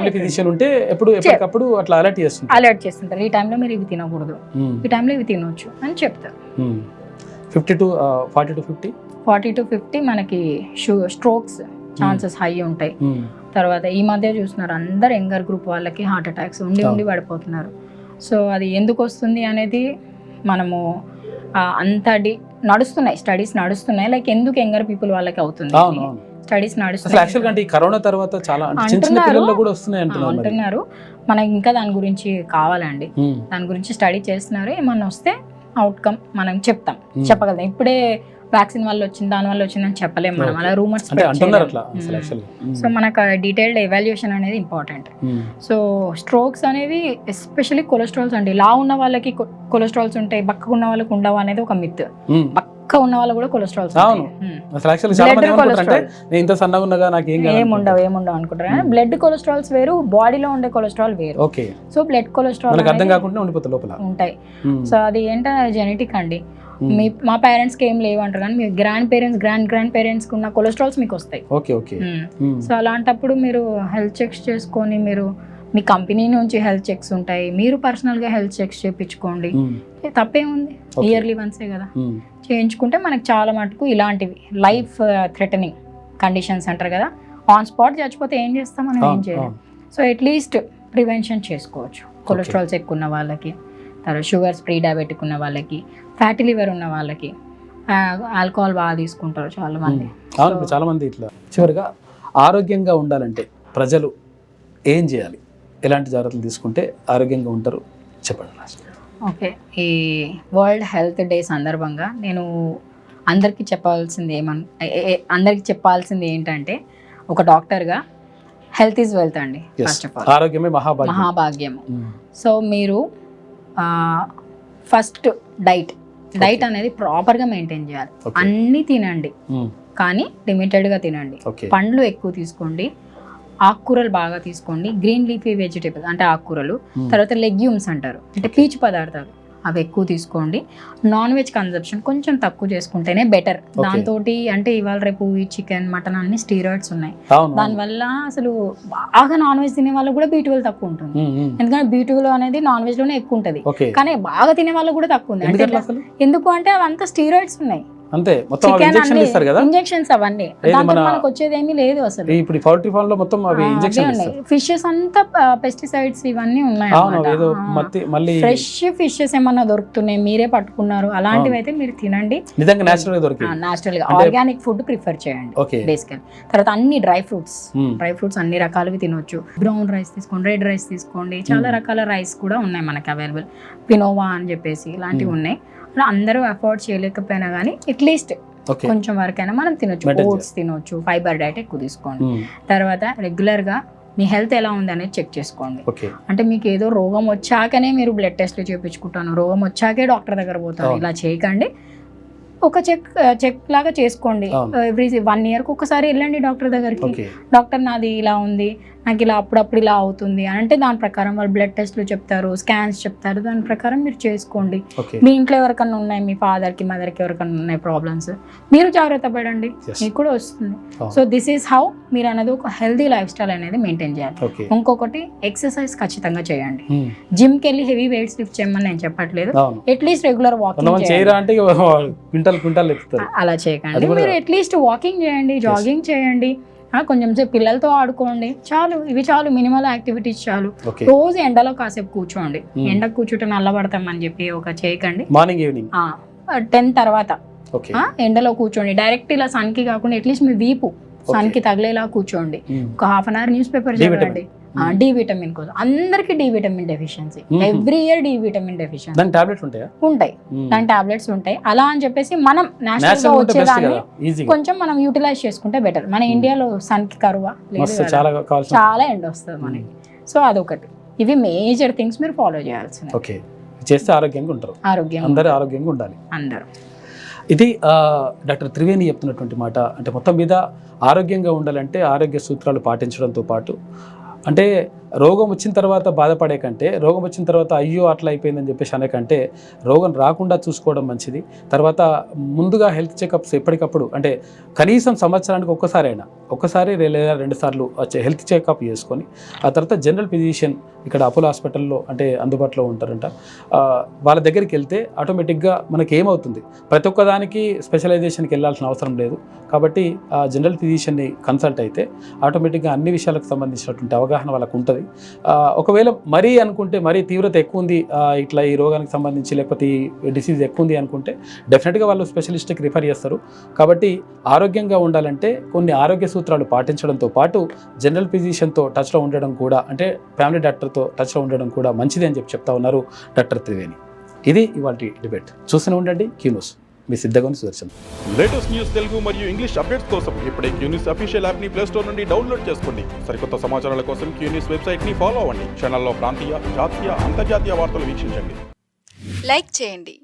అలర్ట్ చేస్తుంటారు. ఈ టైంలో మీరు ఇవి తినకూడదు, ఈ టైంలో ఇవి తినొచ్చు అని చెప్తారు. 40 to 50 మనకి స్ట్రోక్స్ ఛాన్సెస్ హై ఉంటాయి. తర్వాత ఈ మధ్య చూస్తున్నారు అందరు యంగర్ గ్రూప్ వాళ్ళకి హార్ట్ అటాక్స్ ఉండి పడిపోతున్నారు. సో అది ఎందుకు వస్తుంది అనేది మనము నడుస్తున్నాయి, స్టడీస్ నడుస్తున్నాయి, లైక్ ఎందుకు యంగర్ పీపుల్ వాళ్ళకి అవుతుంది స్టడీస్ నడుస్తున్నాయి. కరోనా తర్వాత చాలా అంటున్నారు. మనకి ఇంకా దాని గురించి కావాలండి, దాని గురించి స్టడీ చేస్తున్నారు. ఏమన్నా వస్తే అవుట్కమ్ మనం చెప్పగలుగుతాం. ఇప్పుడే వ్యాక్సిన్ వల్ల వచ్చింది దాని వల్ల వచ్చిందని చెప్పలేము మనం, అలా రూమర్స్ అంటే అంటున్నారు అట్లా అసలు యాక్చువల్లీ. సో మనకు డీటెయిల్డ్ ఎవాల్యుయేషన్ అనేది ఇంపార్టెంట్. సో స్ట్రోక్స్ అనేవి ఎస్పెషల్లీ కొలెస్ట్రాల్స్ అండి, లా ఉన్న వాళ్ళకి కొలెస్ట్రాల్స్ ఉంటాయి, బక్కగా ఉన్న వాళ్ళకి ఉండవు అనేది ఒక మిత్. బక్క ఉన్న వాళ్ళు కూడా కొలెస్ట్రాల్స్ ఇంత సన్నగా ఉన్నగా నాకు ఏముండవు అనుకుంటారు. బ్లడ్ కొలెస్ట్రాల్స్ వేరు, బాడీలో ఉండే కొలెస్ట్రాల్ వేరు. సో బ్లడ్ కొలెస్ట్రాల్ అర్థం కాకుండా ఉండిపోతుంది లోపల ఉంటాయి. సో అది ఏంటో జెనెటిక్ అండి. మా పేరెంట్స్ కి ఏం లేవు అంటారు, కానీ మీ గ్రాండ్ పేరెంట్స్ కి ఉన్న కొలెస్ట్రాల్స్ మీకు వస్తాయి. సో అలాంటప్పుడు మీరు హెల్త్ చెక్స్ చేసుకొని, మీరు మీ కంపెనీ నుంచి హెల్త్ చెక్స్ ఉంటాయి, మీరు పర్సనల్ గా హెల్త్ చెక్స్ చేయించుకోండి, తప్పేముంది, ఇయర్లీ వన్సే కదా చేయించుకుంటే మనకు చాలా మటుకు ఇలాంటివి లైఫ్ థ్రెటనింగ్ కండిషన్స్ అంటారు కదా, ఆన్ స్పాట్ చచ్చిపోతే ఏం చేస్తాం మనం, ఏం చేయలేం. సో అట్లీస్ట్ ప్రివెన్షన్ చేసుకోవచ్చు. కొలెస్ట్రాల్స్ ఎక్కువ ఉన్న వాళ్ళకి, తర్వాత షుగర్స్ ప్రీ డయాబెటిక్ ఉన్న వాళ్ళకి, ఫ్యాటీ లివర్ ఉన్న వాళ్ళకి, ఆల్కహాల్ బాగా తీసుకుంటారు చాలా మంది. చాలా మంది ఇట్లా. చివరిగా ఆరోగ్యంగా ఉండాలంటే ప్రజలు ఏం చేయాలి, ఎలాంటి జాగ్రత్తలు తీసుకుంటే ఆరోగ్యంగా ఉంటారు చెప్పండి. ఓకే, ఈ వరల్డ్ హెల్త్ డే సందర్భంగా నేను అందరికీ చెప్పాల్సింది ఏంటంటే, ఒక డాక్టర్గా హెల్త్ ఈజ్ వెల్త్ అండి. ఫస్ట్ ఆఫ్ ఆల్ ఆరోగ్యమే మహాభాగ్యము. సో మీరు ఫస్ట్ డైట్ అనేది ప్రాపర్గా మెయింటైన్ చేయాలి. అన్నీ తినండి, కానీ లిమిటెడ్గా తినండి. పండ్లు ఎక్కువ తీసుకోండి, ఆకుకూరలు బాగా తీసుకోండి, గ్రీన్ లీఫీ వెజిటేబుల్ అంటే ఆకుకూరలు, తర్వాత లెగ్యూమ్స్ అంటారు అంటే పీచు పదార్థాలు, అవి ఎక్కువ తీసుకోండి. నాన్ వెజ్ కన్సంప్షన్ కొంచెం తక్కువ చేసుకుంటేనే బెటర్. దాంతో అంటే ఇవాళ రేపు ఈ చికెన్ మటన్ అన్ని స్టీరాయిడ్స్ ఉన్నాయి, దానివల్ల అసలు బాగా నాన్ వెజ్ తినే వాళ్ళు కూడా B12 తక్కువ ఉంటుంది. ఎందుకంటే B12 అనేది నాన్ వెజ్ లోనే ఎక్కువ ఉంటుంది, కానీ బాగా తినే వాళ్ళు కూడా తక్కువ ఉంది. అంటే ఎందుకు అంటే అవంతా స్టీరాయిడ్స్ ఉన్నాయి, అంతే. మొత్తం ఇంజెక్షన్స్ ఇస్తారు కదా, ఇంజెక్షన్స్ అవన్నీ, మనకు వచ్చేది ఏమీ లేదు అసలు. ఇప్పుడు పౌల్ట్రీ ఫార్మ్ లో మొత్తం అవి ఇంజెక్షన్స్ ఇస్తారు. ఫిషెస్ అంతా పెస్టిసైడ్స్ ఇవన్నీ ఉన్నాయి. మళ్ళీ ఫ్రెష్ ఫిషెస్ ఏమన్నా దొరుకుతున్నాయి, మీరే పట్టుకున్నారు, అలాంటివి అయితే మీరు తినండి. నిజంగా నేచురల్ గా దొరుకుతాయి. నేచురల్ గా ఆర్గానిక్ ఫుడ్ ప్రిఫర్ చేయండి బేసికల్. తర్వాత అన్ని డ్రై ఫ్రూట్స్ అన్ని రకాలవి తినొచ్చు. బ్రౌన్ రైస్ తీసుకోండి, రెడ్ రైస్ తీసుకోండి, చాలా రకాల రైస్ కూడా ఉన్నాయి మనకి అవైలబుల్. పినోవా అని చెప్పేసి ఇలాంటివి ఉన్నాయి. అందరూ అఫోర్డ్ చేయలేకపోయినా కానీ అట్లీస్ట్ కొంచెం వరకైనా మనం తినొచ్చు. ఓట్స్ తినొచ్చు, ఫైబర్ డైట్ ఎక్కువ తీసుకోండి. తర్వాత రెగ్యులర్ గా మీ హెల్త్ ఎలా ఉంది అనేది చెక్ చేసుకోండి. అంటే మీకు ఏదో రోగం వచ్చాకనే మీరు బ్లడ్ టెస్ట్లు చేయించుకుంటాను, రోగం వచ్చాకే డాక్టర్ దగ్గర పోతాను, ఇలా చేయకండి. ఒక చెక్ లాగా చేసుకోండి. ఎవ్రీ 1 year ఒకసారి వెళ్ళండి డాక్టర్ దగ్గరికి. డాక్టర్ నాది ఇలా ఉంది, నాకు ఇలా అప్పుడప్పుడు ఇలా అవుతుంది అని అంటే దాని ప్రకారం వాళ్ళు బ్లడ్ టెస్ట్లు చెప్తారు, స్కాన్స్ చెప్తారు, దాని ప్రకారం మీరు చేసుకోండి. మీ ఇంట్లో ఎవరికన్నా ఉన్నాయి, మీ ఫాదర్కి మదర్కి ఎవరికన్నా ఉన్నాయి ప్రాబ్లమ్స్, మీరు జాగ్రత్త పడండి, మీకు కూడా వస్తుంది. సో దిస్ ఈస్ హౌ మీరు అనేది ఒక హెల్దీ లైఫ్ స్టైల్ అనేది మెయింటైన్ చేయాలి. ఇంకొకటి ఎక్సర్సైజ్ ఖచ్చితంగా చేయండి. జిమ్కి వెళ్ళి హెవీ వెయిట్స్ లిఫ్ట్ చేయమని నేను చెప్పట్లేదు, అట్లీస్ట్ రెగ్యులర్ వాకింగ్ అలా చేయకండి. మీరు అట్లీస్ట్ వాకింగ్ చేయండి, జాగింగ్ చేయండి, కొంచెం సేపు పిల్లలతో ఆడుకోండి, చాలు. ఇవి చాలు, మినిమల్ యాక్టివిటీస్ చాలు. రోజు ఎండలో కాసేపు కూర్చోండి. ఎండకు కూర్చుంటే నల్లబడతాం అని చెప్పి ఒక చేయకండి. మార్నింగ్ ఈవినింగ్ 10 తర్వాత ఎండలో కూర్చోండి. డైరెక్ట్ ఇలా సన్ కి కాకుండా అట్లీస్ట్ మీ వీపు సన్ కి తగిలేలా కూర్చోండి. ఒక ½ hour న్యూస్ పేపర్ చదవండి. డి విటమిన్ కోసం అందరికి D vitamin deficiency, every year D vitamin deficiency ఉంటాయి, దాని టాబ్లెట్స్ ఉంటాయి. అలా అని చెప్పేసి మనం నేచురల్ గా వచ్చేదాన్ని కొంచెం మనం యూటిలైజ్ చేసుకుంటే బెటర్. మన ఇండియాలో సన్ కి కరువా లేదు, చాలా ఎండ వస్తుంది మనకి. సో అదొకటి. ఇవి మేజర్ థింగ్స్ మీరు ఫాలో చేయాల్సింది. చేస్తే ఆరోగ్యంగా ఉంటారు, ఆరోగ్యంగా ఉండాలి అందరూ. ఇది డాక్టర్ త్రివేణి చెప్తున్నటువంటి మాట. అంటే మొత్తం మీద ఆరోగ్యంగా ఉండాలంటే ఆరోగ్య సూత్రాలు పాటించడంతో పాటు, అంటే రోగం వచ్చిన తర్వాత బాధపడే కంటే, రోగం వచ్చిన తర్వాత అయ్యో అట్లా అయిపోయిందని చెప్పేసి అనే కంటే, రోగం రాకుండా చూసుకోవడం మంచిది. తర్వాత ముందుగా హెల్త్ చెకప్స్ ఎప్పటికప్పుడు, అంటే కనీసం సంవత్సరానికి ఒక్కసారి లేదా 2 సార్లు హెల్త్ చెకప్ చేసుకొని, ఆ తర్వాత జనరల్ ఫిజిషియన్ ఇక్కడ అపోలో హాస్పిటల్లో అంటే అందుబాటులో ఉంటారంట, వాళ్ళ దగ్గరికి వెళ్తే ఆటోమేటిక్గా మనకి ఏమవుతుంది, ప్రతి ఒక్కదానికి స్పెషలైజేషన్కి వెళ్ళాల్సిన అవసరం లేదు. కాబట్టి ఆ జనరల్ ఫిజిషియన్ని కన్సల్ట్ అయితే ఆటోమేటిక్గా అన్ని విషయాలకు సంబంధించినటువంటి అవగాహన వాళ్ళకు ఉంటుంది. ఒకవేళ మరీ అనుకుంటే, మరీ తీవ్రత ఎక్కువ ఉంది ఇట్లా ఈ రోగానికి సంబంధించి, లేకపోతే ఈ డిసీజ్ ఎక్కువ ఉంది అనుకుంటే డెఫినెట్గా వాళ్ళు స్పెషలిస్ట్కి రిఫర్ చేస్తారు. కాబట్టి ఆరోగ్యంగా ఉండాలంటే కొన్ని ఆరోగ్య సూత్రాలు పాటించడంతో పాటు జనరల్ ఫిజిషియన్తో టచ్లో ఉండడం కూడా, అంటే ఫ్యామిలీ డాక్టర్తో టచ్లో ఉండడం కూడా మంచిది అని చెప్తా ఉన్నారు డాక్టర్ త్రివేణి. ఇది ఇవాళ డిబేట్. చూస్తూనే ఉండండి క్యూ న్యూస్. మీ సిద్ధగోని సుదర్శన్. లేటెస్ట్ న్యూస్ తెలుగు మరియు ఇంగ్లీష్ అప్డేట్స్ కోసం ఇప్పుడే క్యూన్యూస్ అఫీషియల్ యాప్ని ప్లే స్టోర్ నుండి డౌన్లోడ్ చేసుకోండి. సరికొత్త సమాచారాల కోసం క్యూన్యూస్ వెబ్సైట్ని ఫాలో అవ్వండి. ఛానల్లో ప్రాంతీయ, జాతీయ, అంతర్జాతీయ వార్తలు వీక్షించండి. లైక్ చేయండి.